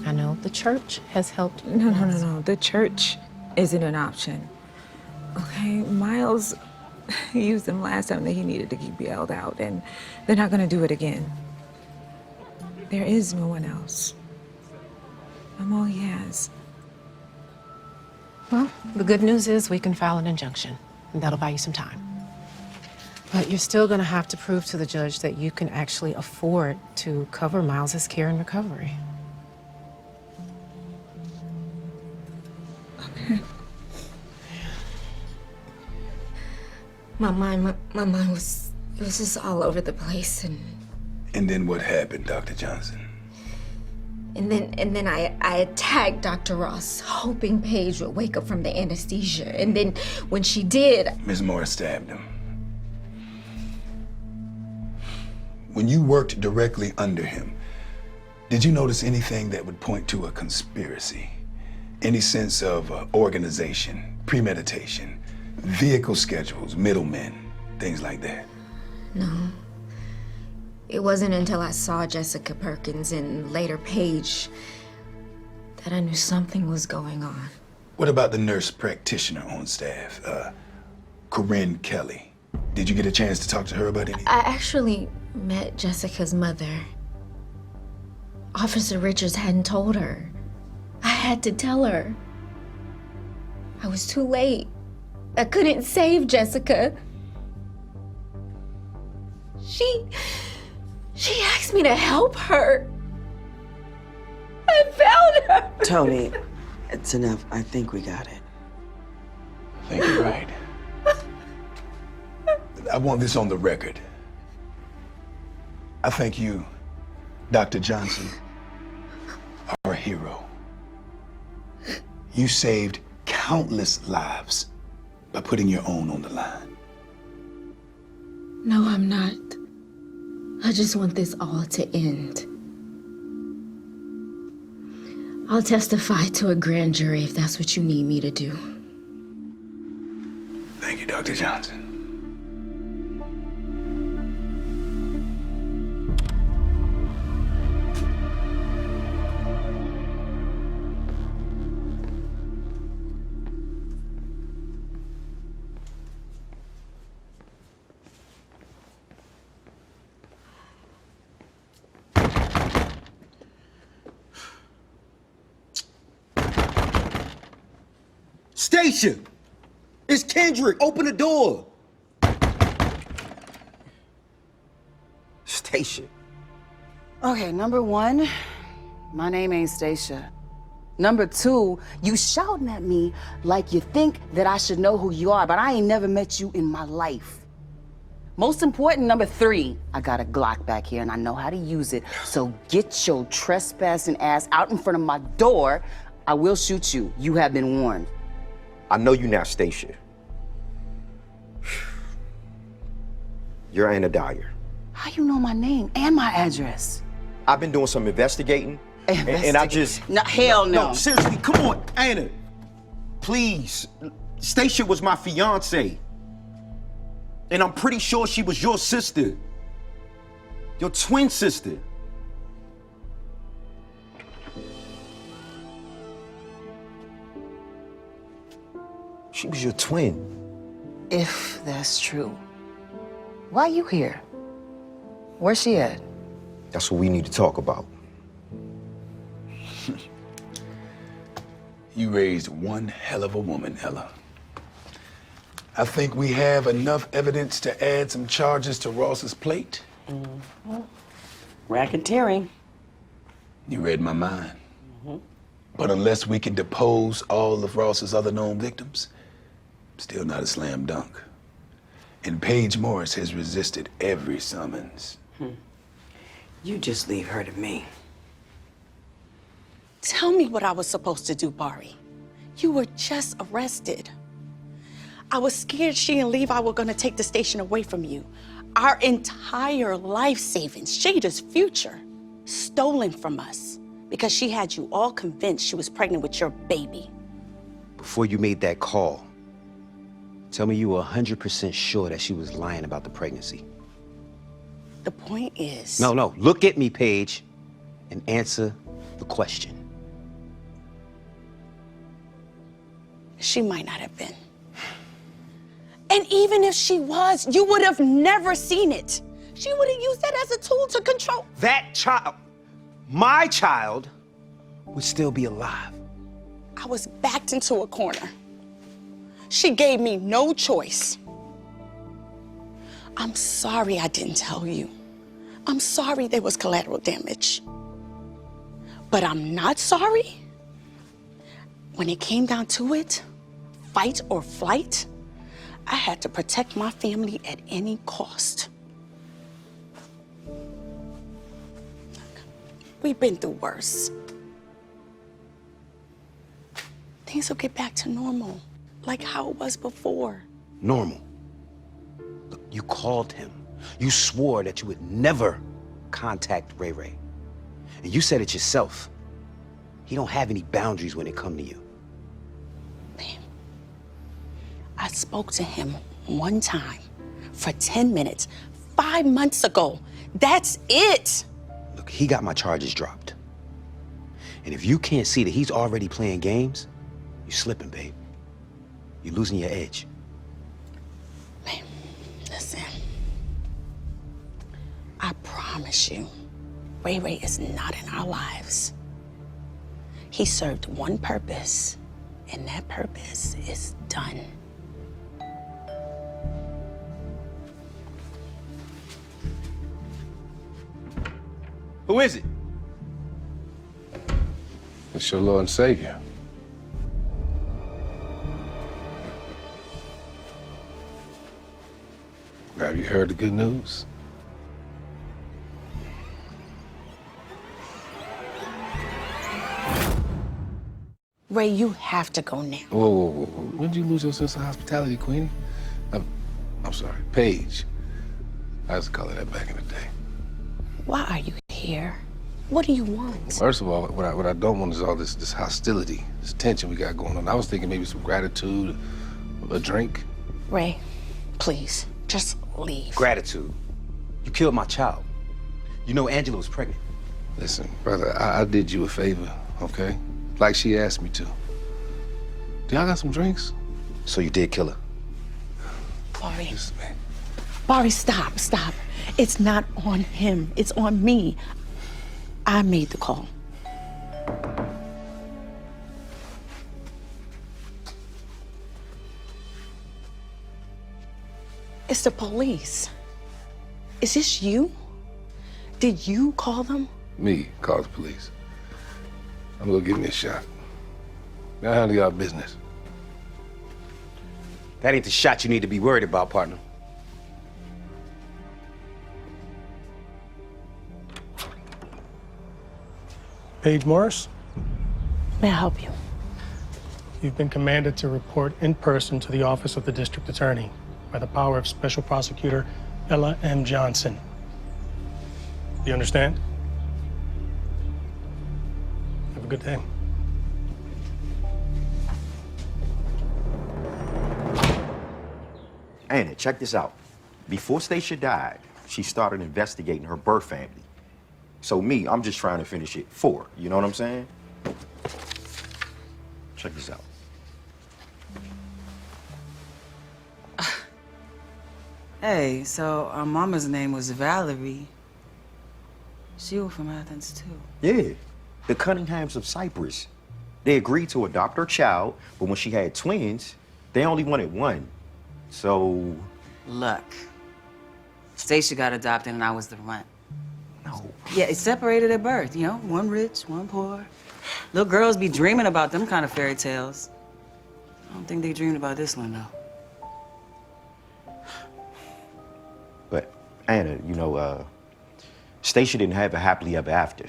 [SPEAKER 17] I know the church has helped.
[SPEAKER 16] No. The church isn't an option. Okay, Miles used them last time that he needed to keep bailed out, and they're not gonna do it again. There is no one else. I'm all he has.
[SPEAKER 17] Well, the good news is we can file an injunction, and that'll buy you some time. But you're still gonna have to prove to the judge that you can actually afford to cover Miles's care and recovery.
[SPEAKER 4] Okay. My mind was just all over the place,
[SPEAKER 2] And then what happened, Dr. Johnson?
[SPEAKER 4] and then I attacked Dr. Ross, hoping Paige would wake up from the anesthesia. And then when she did,
[SPEAKER 2] Ms. Morris stabbed him. When you worked directly under him, did you notice anything that would point to a conspiracy? Any sense of organization, premeditation, vehicle schedules, middlemen, things like that?
[SPEAKER 4] no. It wasn't until I saw Jessica Perkins and later Paige that I knew something was going on.
[SPEAKER 2] What about the nurse practitioner on staff, Corinne Kelly? Did you get a chance to talk to her about anything?
[SPEAKER 4] I actually met Jessica's mother. Officer Richards hadn't told her. I had to tell her. I was too late. I couldn't save Jessica. She asked me to help her. I found her.
[SPEAKER 1] Tony, it's enough. I think we got it.
[SPEAKER 2] I think you're right. I want this on the record. I think you, Dr. Johnson, are a hero. You saved countless lives by putting your own on the line.
[SPEAKER 4] No, I'm not. I just want this all to end. I'll testify to a grand jury if that's what you need me to do.
[SPEAKER 2] Thank you, Dr. Johnson.
[SPEAKER 9] Stacia! It's Kendrick! Open the door! Stacia.
[SPEAKER 19] Okay, number one, my name ain't Stacia. Number two, you shouting at me like you think that I should know who you are, but I ain't never met you in my life. Most important, number three, I got a Glock back here and I know how to use it, so get your trespassing ass out in front of my door. I will shoot you. You have been warned.
[SPEAKER 9] I know you now, Stacia. You're Anna Dyer.
[SPEAKER 19] How you know my name and my address?
[SPEAKER 9] I've been doing some investigating. And I just...
[SPEAKER 19] No, hell no.
[SPEAKER 9] No, seriously, come on, Anna. Please. Stacia was my fiance. And I'm pretty sure she was your sister. Your twin sister. She was your twin.
[SPEAKER 19] If that's true, why you here? Where's she at?
[SPEAKER 9] That's what we need to talk about.
[SPEAKER 2] You raised one hell of a woman, Ella. I think we have enough evidence to add some charges to Ross's plate.
[SPEAKER 1] Racketeering.
[SPEAKER 2] You read my mind. But unless we can depose all of Ross's other known victims, still not a slam dunk. And Paige Morris has resisted every summons.
[SPEAKER 1] You just leave her to me.
[SPEAKER 20] Tell me what I was supposed to do, Bari. You were just arrested. I was scared she and Levi were gonna take the station away from you. Our entire life savings, Jada's future, stolen from us because she had you all convinced she was pregnant with your baby.
[SPEAKER 18] Before you made that call, tell me you were 100% sure that she was lying about the pregnancy.
[SPEAKER 20] The point is...
[SPEAKER 18] No, look at me, Paige, and answer the question.
[SPEAKER 20] She might not have been. And even if she was, you would have never seen it. She would have used that as a tool to control.
[SPEAKER 18] That child, my child, would still be alive.
[SPEAKER 20] I was backed into a corner. She gave me no choice. I'm sorry I didn't tell you. I'm sorry there was collateral damage. But I'm not sorry. When it came down to it, fight or flight, I had to protect my family at any cost. We've been through worse. Things will get back to normal, like how it was before.
[SPEAKER 18] Normal. Look, you called him. You swore that you would never contact Ray Ray. And you said it yourself. He don't have any boundaries when it comes to you.
[SPEAKER 20] I spoke to him one time for 10 minutes, 5 months ago. That's it.
[SPEAKER 18] Look, he got my charges dropped. And if you can't see that he's already playing games, you're slipping, babe. You're losing your edge.
[SPEAKER 20] Listen, I promise you, Ray Ray is not in our lives. He served one purpose, and that purpose is done.
[SPEAKER 18] Who is it?
[SPEAKER 14] It's your Lord and Savior. Have you heard the good news?
[SPEAKER 20] Ray, you have to go now.
[SPEAKER 14] Whoa. When did you lose your sense of hospitality, Queenie? I'm sorry, Paige. I used to call her that back in the day.
[SPEAKER 20] Why are you here? What do you want?
[SPEAKER 14] First of all, what I don't want is all this hostility, this tension we got going on. I was thinking maybe some gratitude, a drink.
[SPEAKER 20] Ray, please, just leave.
[SPEAKER 18] Gratitude. You killed my child. You know Angela was pregnant.
[SPEAKER 14] Listen, brother, I did you a favor, okay? Like she asked me to. Do y'all got some drinks?
[SPEAKER 18] So you did kill her?
[SPEAKER 20] Bari. Bari, stop. It's not on him. It's on me. I made the call. It's the police. Is this you? Did you call them?
[SPEAKER 14] Me called the police. I'm gonna give me a shot. Now handle y'all business.
[SPEAKER 18] That ain't the shot you need to be worried about, partner.
[SPEAKER 21] Paige Morris,
[SPEAKER 20] May I help you?
[SPEAKER 21] you've been commanded to report in person to the office of the district attorney by the power of Special Prosecutor Ella M. Johnson. Do you understand? Have a good day.
[SPEAKER 9] Anna, check this out. Before Stacia died, she started investigating her birth family. So me, I'm just trying to finish it for her. You know what I'm saying? Check this out.
[SPEAKER 19] Hey, so our mama's name was Valerie. She was from Athens, too.
[SPEAKER 9] Yeah, the Cunninghams of Cyprus. They agreed to adopt her child, but when she had twins, they only wanted one. So...
[SPEAKER 19] Look, Stacia got adopted and I was the runt.
[SPEAKER 9] No.
[SPEAKER 19] Yeah, it's separated at birth, you know? One rich, one poor. Little girls be dreaming about them kind of fairy tales. I don't think they dreamed about this one, though.
[SPEAKER 9] But, Anna, you know, Stacia didn't have a happily ever after.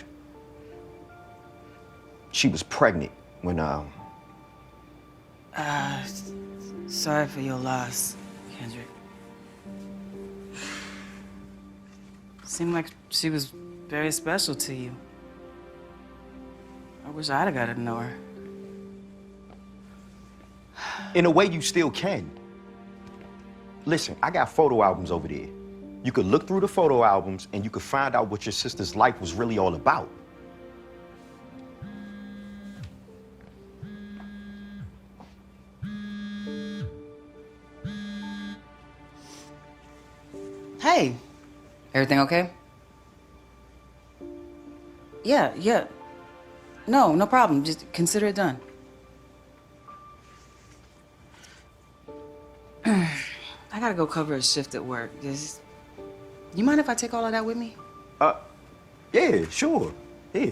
[SPEAKER 9] She was pregnant when,
[SPEAKER 19] Sorry for your loss, Kendrick. Seemed like she was very special to you. I wish I'd have got to know her.
[SPEAKER 9] In a way, you still can. Listen, I got photo albums over there. You could look through the photo albums and you could find out what your sister's life was really all about.
[SPEAKER 19] Hey, everything okay? Yeah. No problem. Just consider it done. I gotta go cover a shift at work. You mind if I take all of that with me?
[SPEAKER 9] Yeah, sure. Yeah.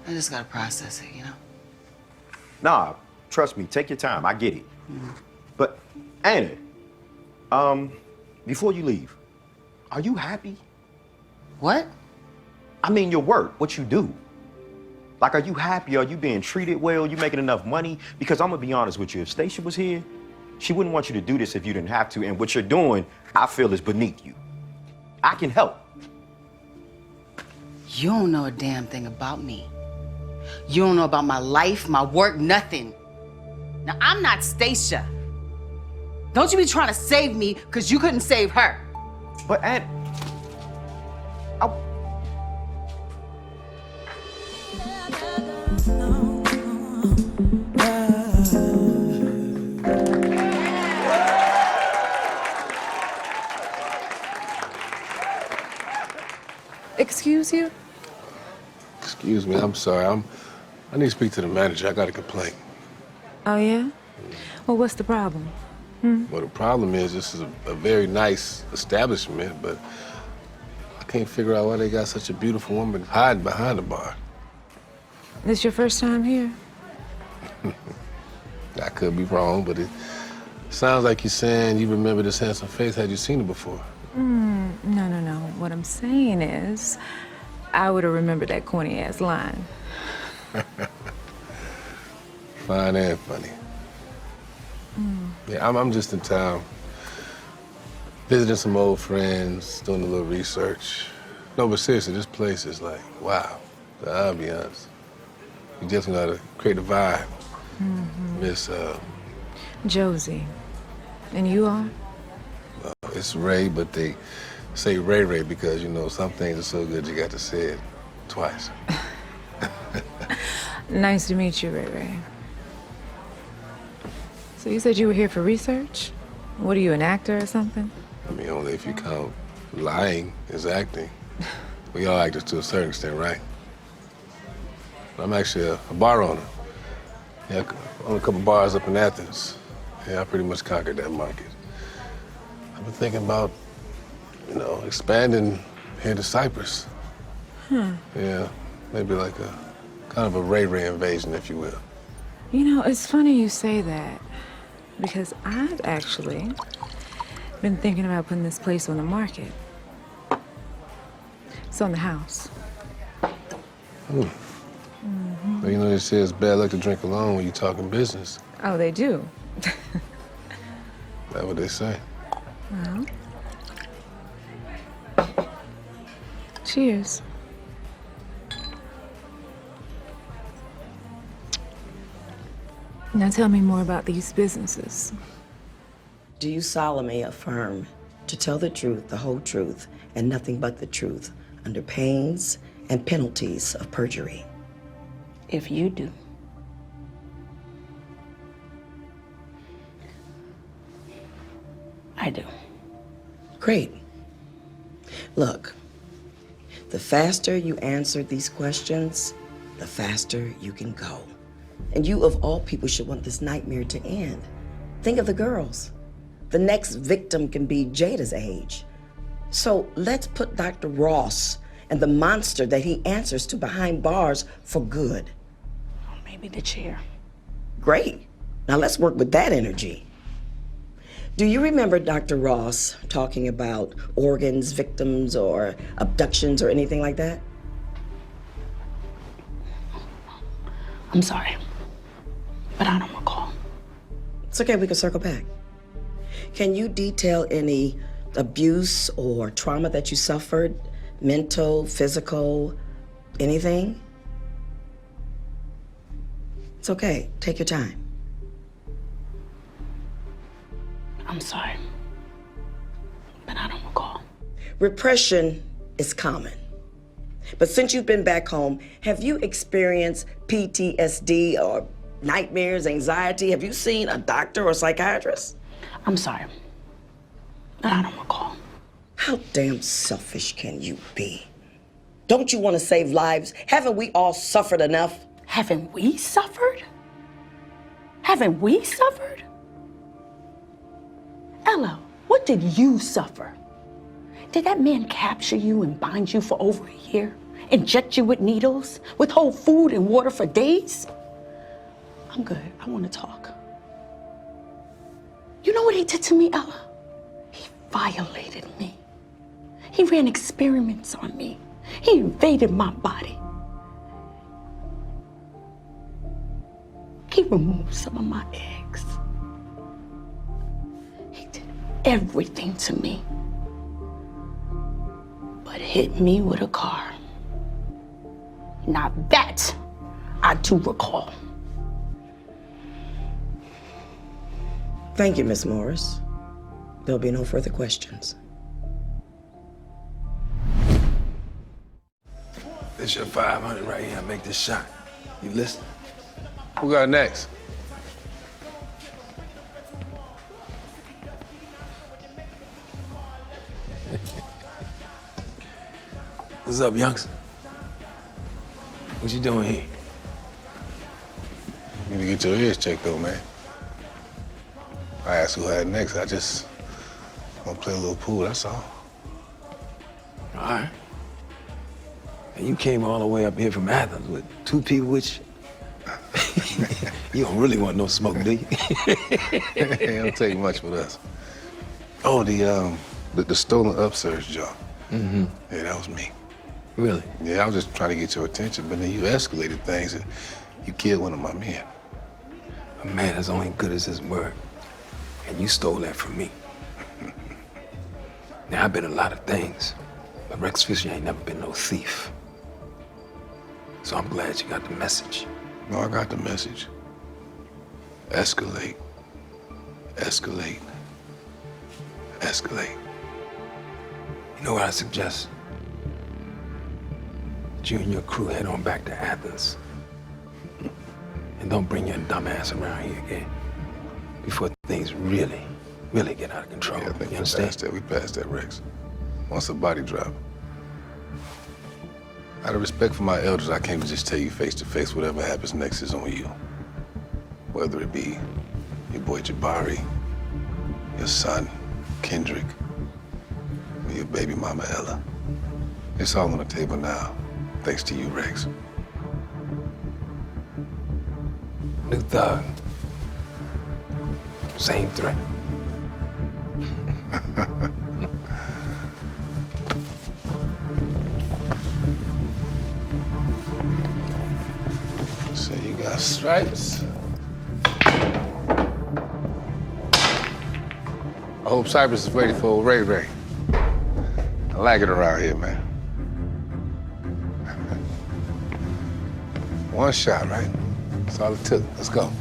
[SPEAKER 19] I just gotta process it, you know?
[SPEAKER 9] Nah, trust me, take your time. I get it. But, Anna, before you leave, are you happy?
[SPEAKER 19] What?
[SPEAKER 9] I mean, your work, what you do. Like, are you happy? Are you being treated well? You making enough money? Because I'm gonna be honest with you, if Stacia was here, she wouldn't want you to do this if you didn't have to, and what you're doing, I feel is beneath you. I can help.
[SPEAKER 19] You don't know a damn thing about me. You don't know about my life, my work, nothing. Now, I'm not Stacia. Don't you be trying to save me because you couldn't save her.
[SPEAKER 9] But, Aunt,
[SPEAKER 16] Excuse you?
[SPEAKER 14] Excuse me, I'm sorry. I need to speak to the manager. I got a complaint.
[SPEAKER 16] Oh, yeah? Well, what's the problem?
[SPEAKER 14] Well, the problem is this is a very nice establishment, but I can't figure out why they got such a beautiful woman hiding behind the bar.
[SPEAKER 16] This your first time here?
[SPEAKER 14] I could be wrong, but it sounds like you're saying you remember this handsome face. Had you seen it before?
[SPEAKER 16] No. What I'm saying is, I would have remembered that corny-ass line.
[SPEAKER 14] Fine and funny. Yeah, I'm just in town, visiting some old friends, doing a little research. No, but seriously, this place is like, wow, the ambiance. You definitely gotta create a vibe. Miss,
[SPEAKER 16] Josie. And you are?
[SPEAKER 14] It's Ray, but they say Ray Ray because, you know, some things are so good you got to say it twice.
[SPEAKER 16] Nice to meet you, Ray Ray. So you said you were here for research? What are you, an actor or something?
[SPEAKER 14] I mean, only if you count lying as acting. We all actors to a certain extent, right? I'm actually a bar owner. Yeah, I own a couple bars up in Athens. Yeah, I pretty much conquered that market. I've been thinking about, you know, expanding here to Cyprus. Yeah, maybe like a kind of a Ray Ray invasion, if you will.
[SPEAKER 16] You know, it's funny you say that, because I've actually been thinking about putting this place on the market. It's on the house.
[SPEAKER 14] Well, you know, they say it's bad luck to drink alone when you're talking business.
[SPEAKER 16] Oh, they do?
[SPEAKER 14] That's what they say.
[SPEAKER 16] Well, cheers. Now tell me more about these businesses.
[SPEAKER 1] Do you solemnly affirm to tell the truth, the whole truth, and nothing but the truth, under pains and penalties of perjury?
[SPEAKER 20] If you do. I do.
[SPEAKER 1] Great. Look, The faster you answer these questions, the faster you can go. And you, of all people, should want this nightmare to end. Think of the girls. The next victim can be Jada's age. So let's put Dr. Ross and the monster that he answers to behind bars for good.
[SPEAKER 20] Maybe the chair.
[SPEAKER 1] Great. Now let's work with that energy. Do you remember Dr. Ross talking about organs, victims, or abductions or anything like that?
[SPEAKER 20] I'm sorry, but I don't recall.
[SPEAKER 1] It's okay, we can circle back. Can you detail any abuse or trauma that you suffered? Mental, physical, anything? It's okay, take your time.
[SPEAKER 20] I'm sorry, but I don't recall.
[SPEAKER 1] Repression is common. But since you've been back home, have you experienced PTSD or nightmares, anxiety? Have you seen a doctor or psychiatrist?
[SPEAKER 20] I'm sorry, but I don't recall.
[SPEAKER 1] How damn selfish can you be? Don't you want to save lives? Haven't we all suffered enough?
[SPEAKER 20] Haven't we suffered? Haven't we suffered? Ella, what did you suffer? Did that man capture you and bind you for over a year? Inject you with needles? Withhold food and water for days? I'm good. I want to talk. You know what he did to me, Ella? He violated me. He ran experiments on me. He invaded my body. He removed some of my eggs. He did everything to me, but hit me with a car. Now that I do recall.
[SPEAKER 1] Thank you, Miss Morris. There'll be no further questions.
[SPEAKER 7] This your 500 right here. Make this shot. You listen?
[SPEAKER 14] Who got next?
[SPEAKER 7] What's up, youngster? What you doing here?
[SPEAKER 14] You need to get your ears checked, though, man. I asked who had next. I just want to play a little pool, that's all.
[SPEAKER 7] All right. And you came all the way up here from Athens with 2 people with you? You don't really want no smoke, do you?
[SPEAKER 14] It don't take much with us. Oh, the stolen upsurge job.
[SPEAKER 7] Mm-hmm.
[SPEAKER 14] Yeah, that was me.
[SPEAKER 7] Really?
[SPEAKER 14] Yeah, I was just trying to get your attention, but then you escalated things and you killed one of my men.
[SPEAKER 7] A man is only good as his word. And you stole that from me. Now, I've been a lot of things, but Rex Fisher ain't never been no thief. So I'm glad you got the message.
[SPEAKER 14] No, I got the message. Escalate. Escalate. Escalate.
[SPEAKER 7] You know what I suggest? That you and your crew head on back to Athens. And don't bring your dumb ass around here again before things really get out of control.
[SPEAKER 14] Yeah, I think
[SPEAKER 7] you understand?
[SPEAKER 14] we passed that, Rex. Once a body drop. Out of respect for my elders, I came to just tell you face to face whatever happens next is on you. Whether it be your boy Jabari, your son, Kendrick, or your baby mama, Ella. It's all on the table now, thanks to you, Rex.
[SPEAKER 7] New thug. Same threat.
[SPEAKER 14] So you got stripes? I hope Cypress is ready for Ray Ray. I like it around here, man. One shot, right? That's all it took. Let's go.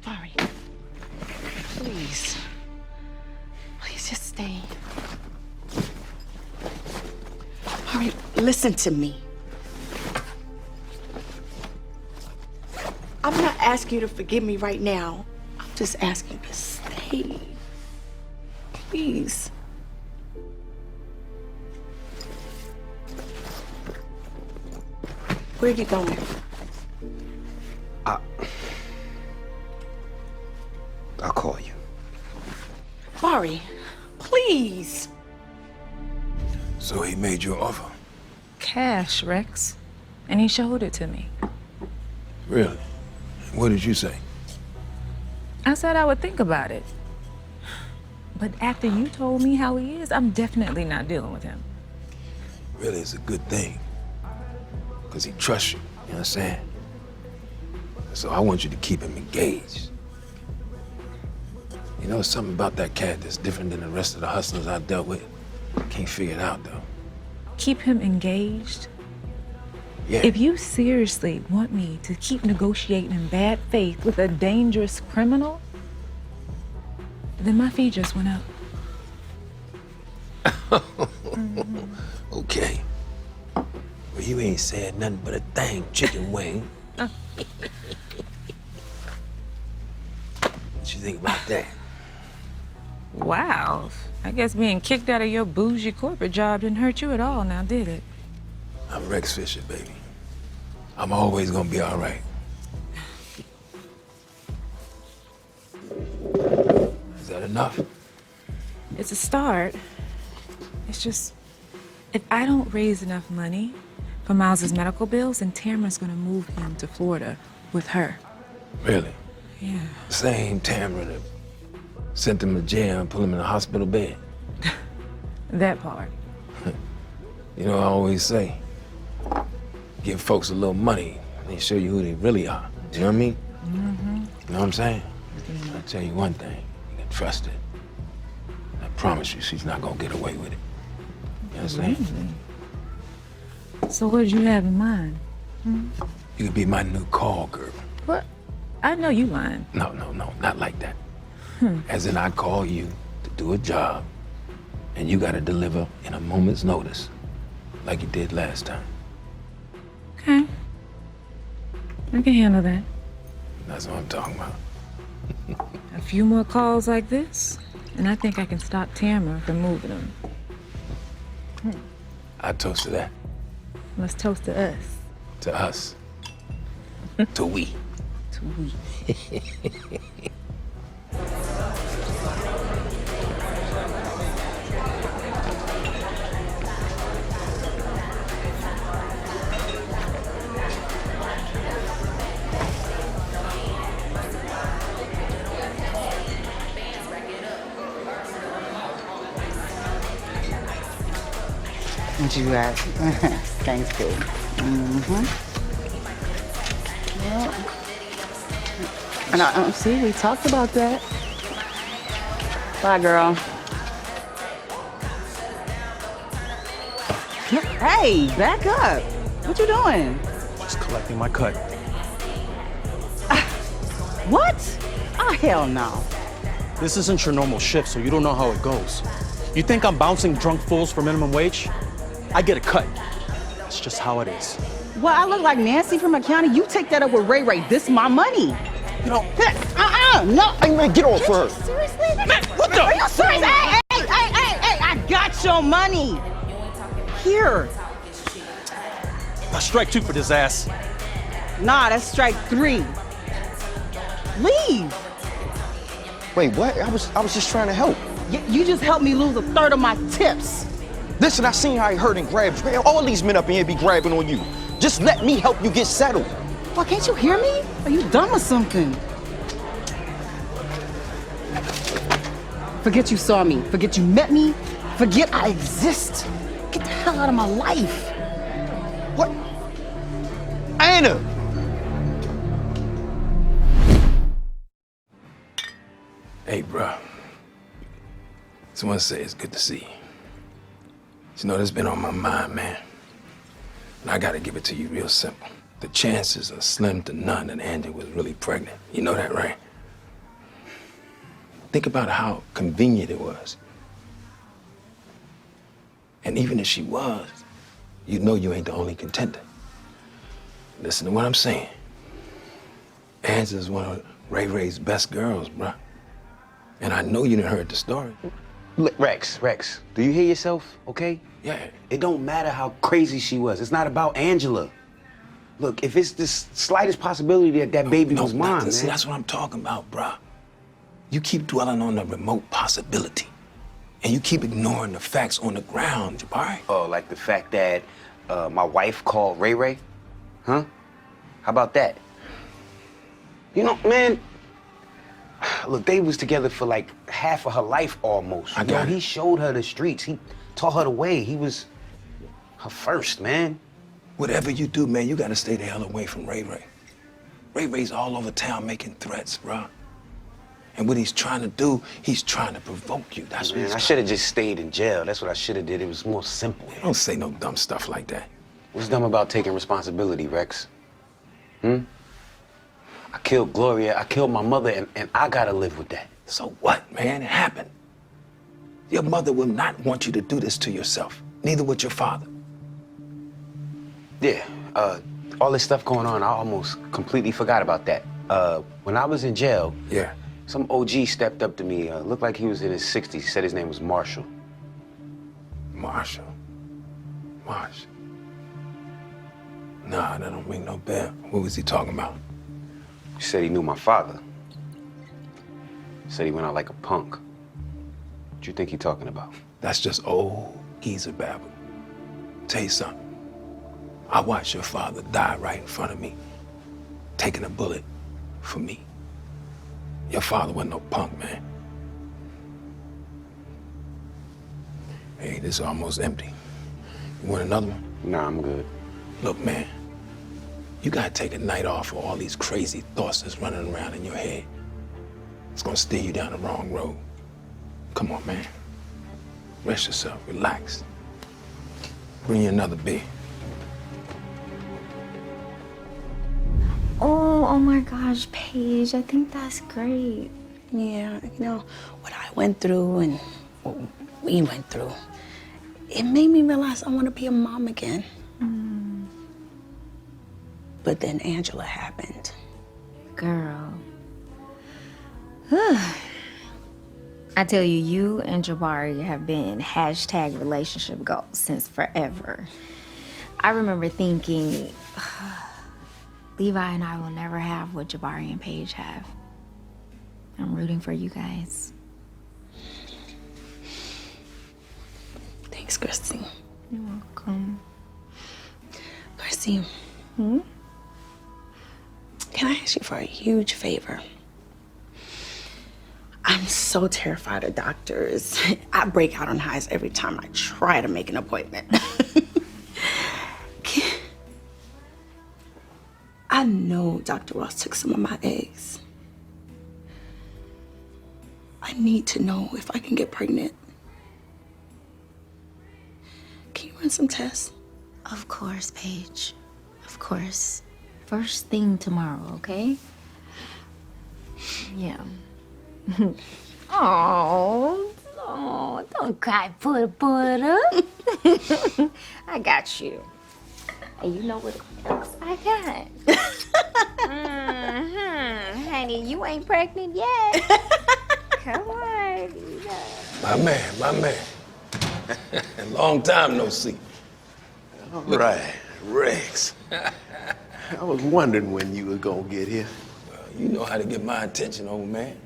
[SPEAKER 20] Barry, please. Please just stay. Barry, listen to me. I'm not asking you to forgive me right now. I'm just asking you to stay. Please. Where are you going?
[SPEAKER 18] I'll call you.
[SPEAKER 20] Bari, please.
[SPEAKER 7] So he made you an offer?
[SPEAKER 16] Cash, Rex. And he showed it to me.
[SPEAKER 7] Really? What did you say?
[SPEAKER 16] I said I would think about it. But after you told me how he is, I'm definitely not dealing with him.
[SPEAKER 7] Really, it's a good thing. Because he trusts you, you understand? So I want you to keep him engaged. You know, something about that cat that's different than the rest of the hustlers I dealt with. Can't figure it out, though.
[SPEAKER 16] Keep him engaged?
[SPEAKER 7] Yeah.
[SPEAKER 16] If you seriously want me to keep negotiating in bad faith with a dangerous criminal, then my fee just went up.
[SPEAKER 7] Okay. Well, you ain't said nothing but a dang chicken wing. What you think about that?
[SPEAKER 16] Wow. I guess being kicked out of your bougie corporate job didn't hurt you at all now, did it?
[SPEAKER 7] I'm Rex Fisher, baby. I'm always gonna be all right. Is that enough?
[SPEAKER 16] It's a start. It's just, if I don't raise enough money for Miles's medical bills, then Tamara's gonna move him to Florida with her.
[SPEAKER 7] Really?
[SPEAKER 16] Yeah.
[SPEAKER 7] Same Tamara that sent him to jail and put him in a hospital bed.
[SPEAKER 16] That part.
[SPEAKER 7] You know, I always say, give folks a little money and they show you who they really are. You know what I mean?
[SPEAKER 16] Mm-hmm.
[SPEAKER 7] You know what I'm saying? I'll tell you one thing, you can trust it. I promise you, she's not gonna get away with it. You understand?
[SPEAKER 16] So what did you have in mind? Hmm?
[SPEAKER 7] You could be my new call girl.
[SPEAKER 16] What? I know you lying.
[SPEAKER 7] No, not like that. As in, I call you to do a job, and you gotta deliver in a moment's notice, like you did last time.
[SPEAKER 16] Okay. I can handle that.
[SPEAKER 7] That's what I'm talking about.
[SPEAKER 16] A few more calls like this, and I think I can stop Tamara from moving them.
[SPEAKER 7] I toast to that.
[SPEAKER 16] Let's toast to us.
[SPEAKER 7] To us. To we.
[SPEAKER 16] To we.
[SPEAKER 19] What you got? Thanks, babe. Mm-hmm. Well, and see, we talked about that. Bye, girl. Hey, back up. What you doing?
[SPEAKER 10] Just collecting my cut.
[SPEAKER 19] What? Oh, hell no.
[SPEAKER 10] This isn't your normal shift, so you don't know how it goes. You think I'm bouncing drunk fools for minimum wage? I get a cut. That's just how it is.
[SPEAKER 19] Well, I look like Nancy from accounting. You take that up with Ray Ray. This my money.
[SPEAKER 10] You know.
[SPEAKER 19] No.
[SPEAKER 12] Hey, man, get off her.
[SPEAKER 19] Seriously?
[SPEAKER 10] Man, what the?
[SPEAKER 19] Are you serious? Hey, I got your money. Here.
[SPEAKER 10] That's strike 2 for this ass.
[SPEAKER 19] Nah, that's strike 3. Leave.
[SPEAKER 12] Wait, what? I was just trying to help.
[SPEAKER 19] You just helped me lose a third of my tips.
[SPEAKER 12] Listen, I seen how he hurt and grabbed you. Man, all these men up in here be grabbing on you. Just let me help you get settled.
[SPEAKER 19] Well, can't you hear me? Are you dumb or something? Forget you saw me. Forget you met me. Forget I exist. Get the hell out of my life.
[SPEAKER 12] What? Anna!
[SPEAKER 7] Hey, bro. Just want to say it's good to see you. You know, that's been on my mind, man. And I gotta give it to you real simple. The chances are slim to none that Angie was really pregnant. You know that, right? Think about how convenient it was. And even if she was, you know you ain't the only contender. Listen to what I'm saying. Angela's one of Ray Ray's best girls, bruh. And I know you didn't heard the story.
[SPEAKER 18] Look, Rex, do you hear yourself, okay?
[SPEAKER 7] Yeah.
[SPEAKER 18] It don't matter how crazy she was. It's not about Angela. Look, if it's the slightest possibility that that baby was mine, man.
[SPEAKER 7] See, that's what I'm talking about, bruh. You keep dwelling on the remote possibility. And you keep ignoring the facts on the ground, Jabari.
[SPEAKER 18] Oh, like the fact that my wife called Ray Ray? Huh? How about that? You know, man, look, they was together for like half of her life almost.
[SPEAKER 7] I got it.
[SPEAKER 18] He showed her the streets. He taught her the way. He was her first, man.
[SPEAKER 7] Whatever you do, man, you gotta stay the hell away from Ray Ray. Ray Ray's all over town making threats, bruh. And what he's trying to do, he's trying to provoke you. That's what
[SPEAKER 18] Man,
[SPEAKER 7] he's
[SPEAKER 18] I should have just stayed in jail. That's what I should have did. It was more simple.
[SPEAKER 7] Don't say no dumb stuff like that.
[SPEAKER 18] What's dumb about taking responsibility, Rex? I killed Gloria, I killed my mother, and I gotta live with that.
[SPEAKER 7] So what, man? It happened. Your mother will not want you to do this to yourself. Neither would your father.
[SPEAKER 18] Yeah, all this stuff going on, I almost completely forgot about that. When I was in jail,
[SPEAKER 7] yeah,
[SPEAKER 18] some OG stepped up to me, looked like he was in his 60s. He said his name was Marshall.
[SPEAKER 7] Marshall. Nah, that don't ring no bell. What was he talking about?
[SPEAKER 18] He said he knew my father. Said he went out like a punk. What you think he talking about?
[SPEAKER 7] That's just old geezer babble. Tell you something. I watched your father die right in front of me, taking a bullet for me. Your father wasn't no punk, man. Hey, this is almost empty. You want another one?
[SPEAKER 18] Nah, I'm good.
[SPEAKER 7] Look, man, you gotta take a night off for all these crazy thoughts that's running around in your head. It's gonna steer you down the wrong road. Come on, man. Rest yourself, relax. Bring you another beer.
[SPEAKER 4] Oh my gosh, Paige, I think that's great.
[SPEAKER 20] Yeah, you know, what I went through and what we went through, it made me realize I want to be a mom again. But then Angela happened.
[SPEAKER 4] Girl. I tell you, you and Jabari have been hashtag relationship goals since forever. I remember thinking, Levi and I will never have what Jabari and Paige have. I'm rooting for you guys.
[SPEAKER 20] Thanks, Christy.
[SPEAKER 4] You're welcome.
[SPEAKER 20] Christy, can I ask you for a huge favor? I'm so terrified of doctors. I break out in hives every time I try to make an appointment. I know Dr. Ross took some of my eggs. I need to know if I can get pregnant. Can you run some tests?
[SPEAKER 4] Of course, Paige. Of course. First thing tomorrow, okay? Yeah. Oh, don't cry, Buddha. I got you. And you know what else I got? Honey, you ain't pregnant yet. Come on.
[SPEAKER 7] My man. Long time no see.
[SPEAKER 8] All right, Rex. I was wondering when you were gonna get here.
[SPEAKER 7] You know how to get my attention, old man.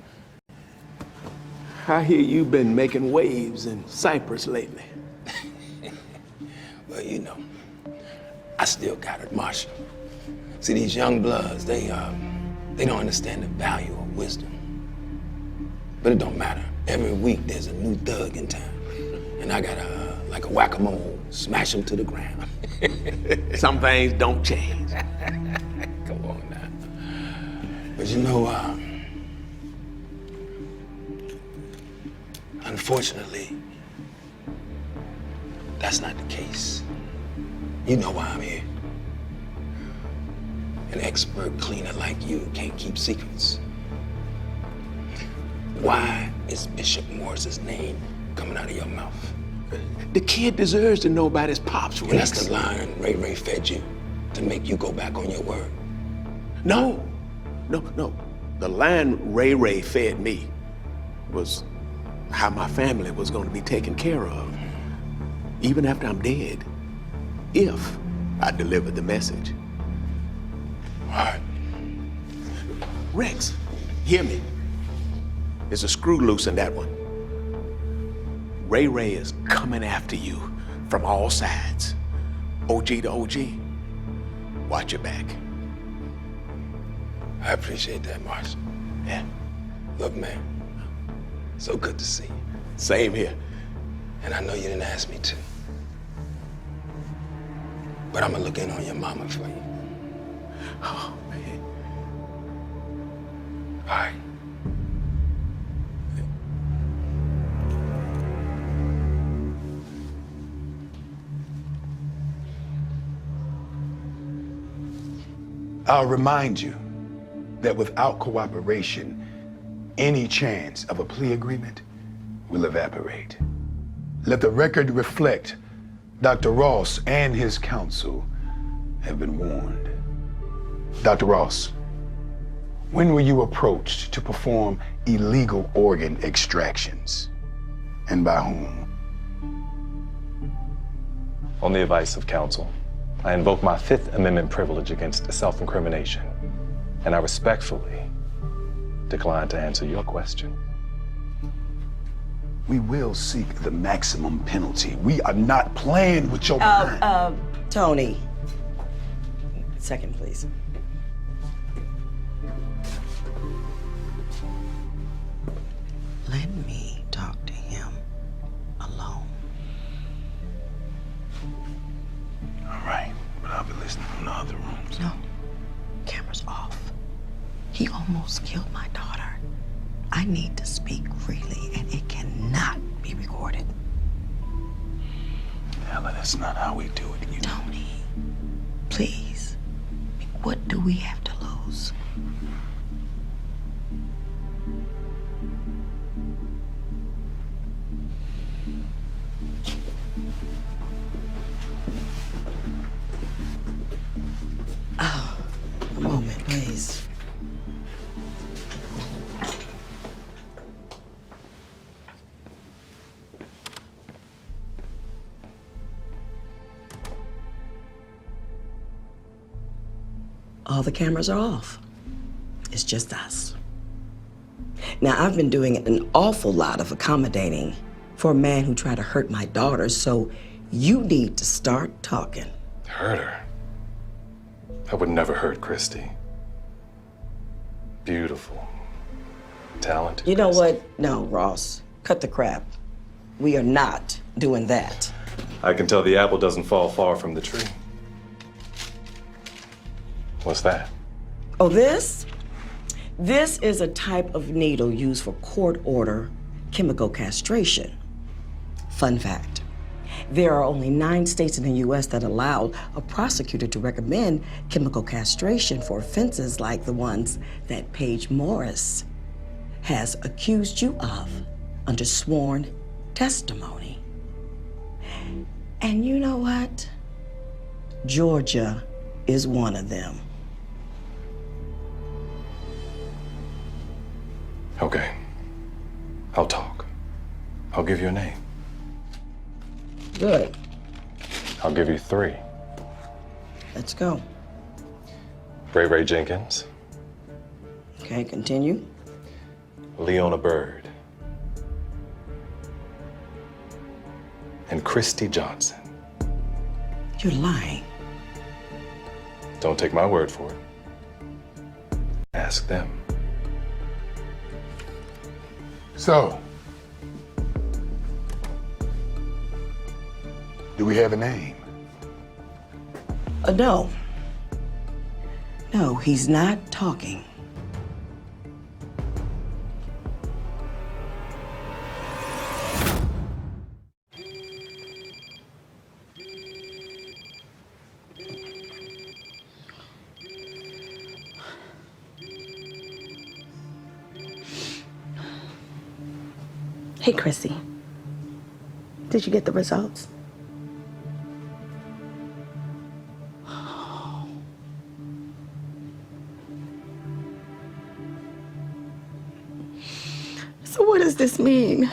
[SPEAKER 8] I hear you've been making waves in Cyprus lately.
[SPEAKER 7] Well, you know, I still got it, Marshall. See, these young bloods, they don't understand the value of wisdom. But it don't matter. Every week there's a new thug in town. And I gotta, like a whack-a-mole, smash them to the ground.
[SPEAKER 8] Some things don't change.
[SPEAKER 7] Come on now. But you know, unfortunately, that's not the case. You know why I'm here. An expert cleaner like you can't keep secrets. Why is Bishop Morris's name coming out of your mouth?
[SPEAKER 8] The kid deserves to know about his pops, Rex.
[SPEAKER 7] And that's the line Ray Ray fed you to make you go back on your word.
[SPEAKER 8] No. No. The line Ray Ray fed me was how my family was going to be taken care of, even after I'm dead, if I delivered the message.
[SPEAKER 2] What?
[SPEAKER 8] Rex, hear me. There's a screw loose in that one. Ray Ray is coming after you from all sides. OG to OG. Watch your back.
[SPEAKER 7] I appreciate that, Marsh.
[SPEAKER 8] Yeah.
[SPEAKER 7] Look, man, so good to see you.
[SPEAKER 8] Same here.
[SPEAKER 7] And I know you didn't ask me to. But I'm gonna look in on your mama for you.
[SPEAKER 8] Oh, man.
[SPEAKER 7] All right.
[SPEAKER 2] I'll remind you that without cooperation, any chance of a plea agreement will evaporate. Let the record reflect Dr. Ross and his counsel have been warned. Dr. Ross, when were you approached to perform illegal organ extractions? And by whom?
[SPEAKER 11] On the advice of counsel, I invoke my Fifth Amendment privilege against self-incrimination, and I respectfully decline to answer your question.
[SPEAKER 2] We will seek the maximum penalty. We are not playing with your mind.
[SPEAKER 1] Tony. Second, please. Let me talk to him alone.
[SPEAKER 2] All right, but I'll be listening from the other rooms.
[SPEAKER 1] No, camera's off. He almost killed my daughter. I need to speak freely, and it cannot be recorded.
[SPEAKER 2] Ella, that's not how we do it. You
[SPEAKER 1] Tony, please. What do we have to lose? Oh, a moment, please. All the cameras are off. It's just us. Now, I've been doing an awful lot of accommodating for a man who tried to hurt my daughter, so you need to start talking.
[SPEAKER 11] Hurt her? I would never hurt Christy. Beautiful, talented.
[SPEAKER 1] You know what? No, Ross, cut the crap. We are not doing that.
[SPEAKER 11] I can tell the apple doesn't fall far from the tree. What's that?
[SPEAKER 1] Oh, this? This is a type of needle used for court order chemical castration. Fun fact, there are only 9 states in the US that allow a prosecutor to recommend chemical castration for offenses like the ones that Paige Morris has accused you of under sworn testimony. And you know what? Georgia is one of them.
[SPEAKER 11] Okay, I'll talk. I'll give you a name.
[SPEAKER 1] Good.
[SPEAKER 11] I'll give you 3.
[SPEAKER 1] Let's go.
[SPEAKER 11] Ray Ray Jenkins,
[SPEAKER 1] Okay, continue.
[SPEAKER 11] Leona Bird, and Christy Johnson.
[SPEAKER 1] You're lying.
[SPEAKER 11] Don't take my word for it. Ask them.
[SPEAKER 2] So, do we have a name?
[SPEAKER 1] No. No, he's not talking.
[SPEAKER 20] Hey, Chrissy. Did you get the results? this mean?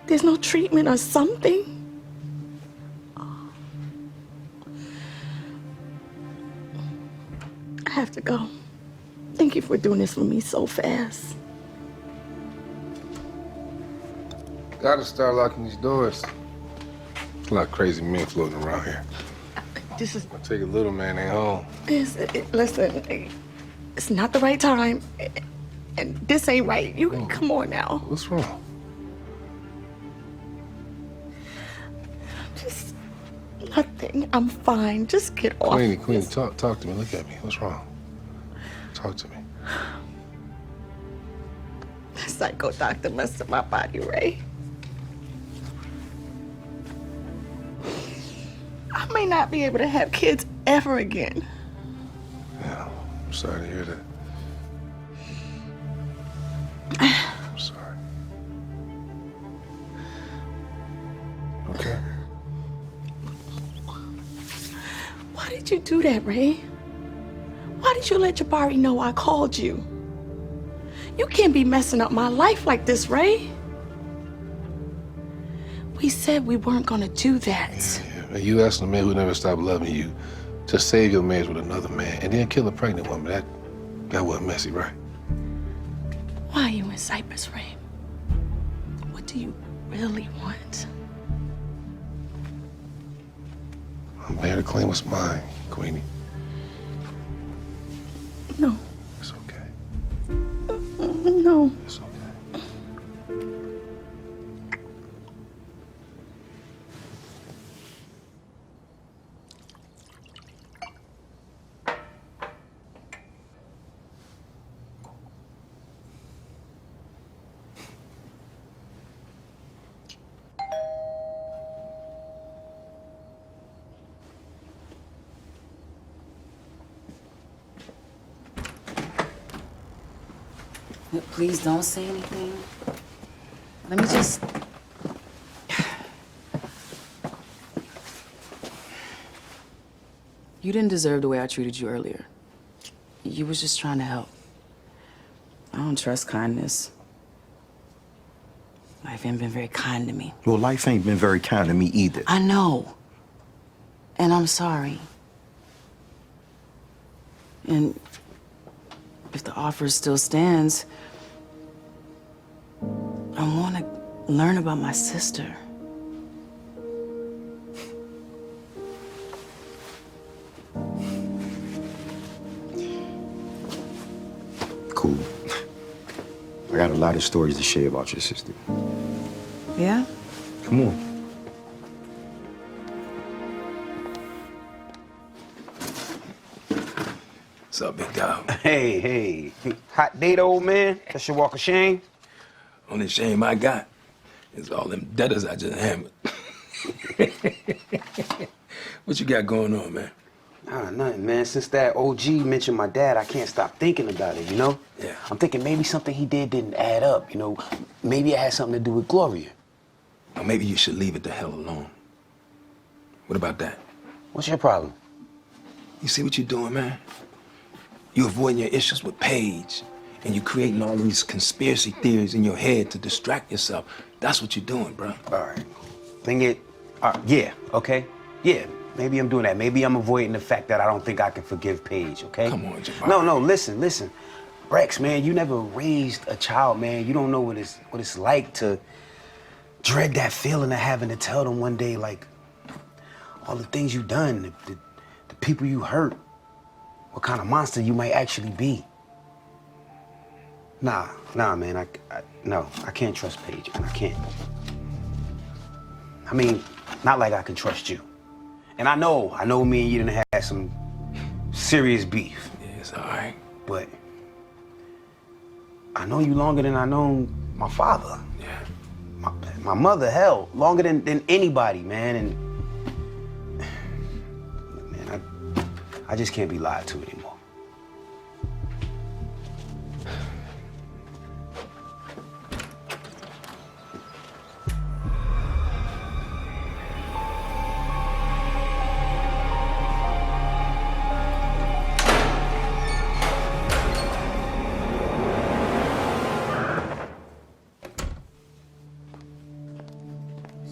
[SPEAKER 20] There's no treatment or something? I have to go. Thank you for doing this for me so fast.
[SPEAKER 14] Gotta start locking these doors. There's a lot of crazy men floating around here.
[SPEAKER 20] This is...
[SPEAKER 14] I take a little man ain't home.
[SPEAKER 20] Listen, it's not the right time. And this ain't right. You can come on now.
[SPEAKER 14] What's wrong?
[SPEAKER 20] Just nothing. I'm fine. Just get off.
[SPEAKER 14] Queenie, talk to me. Look at me. What's wrong? Talk to me.
[SPEAKER 20] That psycho doctor messed up my body, Ray. I may not be able to have kids ever again.
[SPEAKER 14] Yeah, I'm sorry to hear that. I'm sorry. Okay.
[SPEAKER 20] Why did you do that, Ray? Why did you let Jabari know I called you? You can't be messing up my life like this, Ray. We said we weren't gonna do that.
[SPEAKER 14] Yeah. You asking a man who never stopped loving you to save your marriage with another man and then kill a pregnant woman, that wasn't messy, right?
[SPEAKER 20] Why are you in Cyprus, Ray? What do you really want?
[SPEAKER 14] I'm there to claim what's mine, Queenie.
[SPEAKER 20] No.
[SPEAKER 14] It's okay.
[SPEAKER 20] No.
[SPEAKER 14] It's okay.
[SPEAKER 19] Please don't say anything. Let me just... You didn't deserve the way I treated you earlier. You was just trying to help. I don't trust kindness. Life ain't been very kind to me.
[SPEAKER 9] Well, life ain't been very kind to me either.
[SPEAKER 19] I know. And I'm sorry. And if the offer still stands, I want to learn about my sister.
[SPEAKER 9] Cool. I got a lot of stories to share about your sister.
[SPEAKER 19] Yeah?
[SPEAKER 9] Come on.
[SPEAKER 7] What's up, big dog?
[SPEAKER 18] Hey. Hot date, old man? That's your walk of shame?
[SPEAKER 7] Only shame I got is all them debtors I just hammered. What you got going on, man?
[SPEAKER 18] Nothing, man. Since that OG mentioned my dad, I can't stop thinking about it, you know?
[SPEAKER 7] Yeah.
[SPEAKER 18] I'm thinking maybe something he did didn't add up, you know? Maybe it had something to do with Gloria.
[SPEAKER 7] Or maybe you should leave it the hell alone. What about that?
[SPEAKER 18] What's your problem?
[SPEAKER 7] You see what you're doing, man? You're avoiding your issues with Paige, and you're creating all these conspiracy theories in your head to distract yourself. That's what you're doing, bro.
[SPEAKER 18] All right. Yeah, okay? Yeah, maybe I'm doing that. Maybe I'm avoiding the fact that I don't think I can forgive Paige, okay?
[SPEAKER 7] Come on, Jabari.
[SPEAKER 18] No, listen. Rex, man, you never raised a child, man. You don't know what it's like to dread that feeling of having to tell them one day, like, all the things you've done, the people you hurt, what kind of monster you might actually be. Nah, man, I can't trust Paige, man, I can't. I mean, not like I can trust you. And I know me and you done had some serious beef.
[SPEAKER 7] Yeah, it's all right.
[SPEAKER 18] But I know you longer than I know my father.
[SPEAKER 7] Yeah.
[SPEAKER 18] My mother, hell, longer than anybody, man. And man, I just can't be lied to anymore.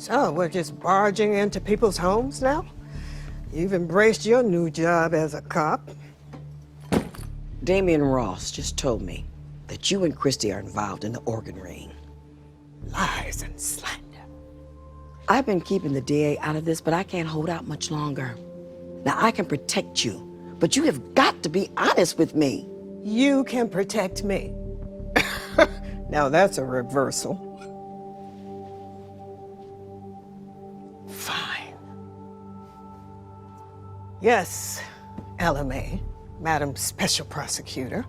[SPEAKER 5] So we're just barging into people's homes now? You've embraced your new job as a cop.
[SPEAKER 1] Damian Ross just told me that you and Christy are involved in the organ ring.
[SPEAKER 5] Lies and slander.
[SPEAKER 1] I've been keeping the DA out of this, but I can't hold out much longer. Now, I can protect you, but you have got to be honest with me.
[SPEAKER 5] You can protect me. Now that's a reversal. Fine. Yes, LMA, Madam Special Prosecutor.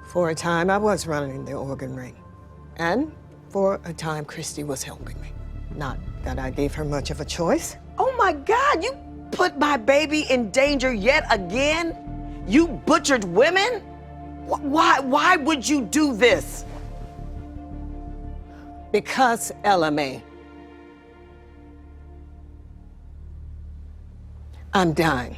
[SPEAKER 5] For a time, I was running the organ ring. And for a time, Christy was helping me. Not that I gave her much of a choice.
[SPEAKER 1] Oh my God, you put my baby in danger yet again? You butchered women? Why would you do this?
[SPEAKER 5] Because, LMA, I'm dying.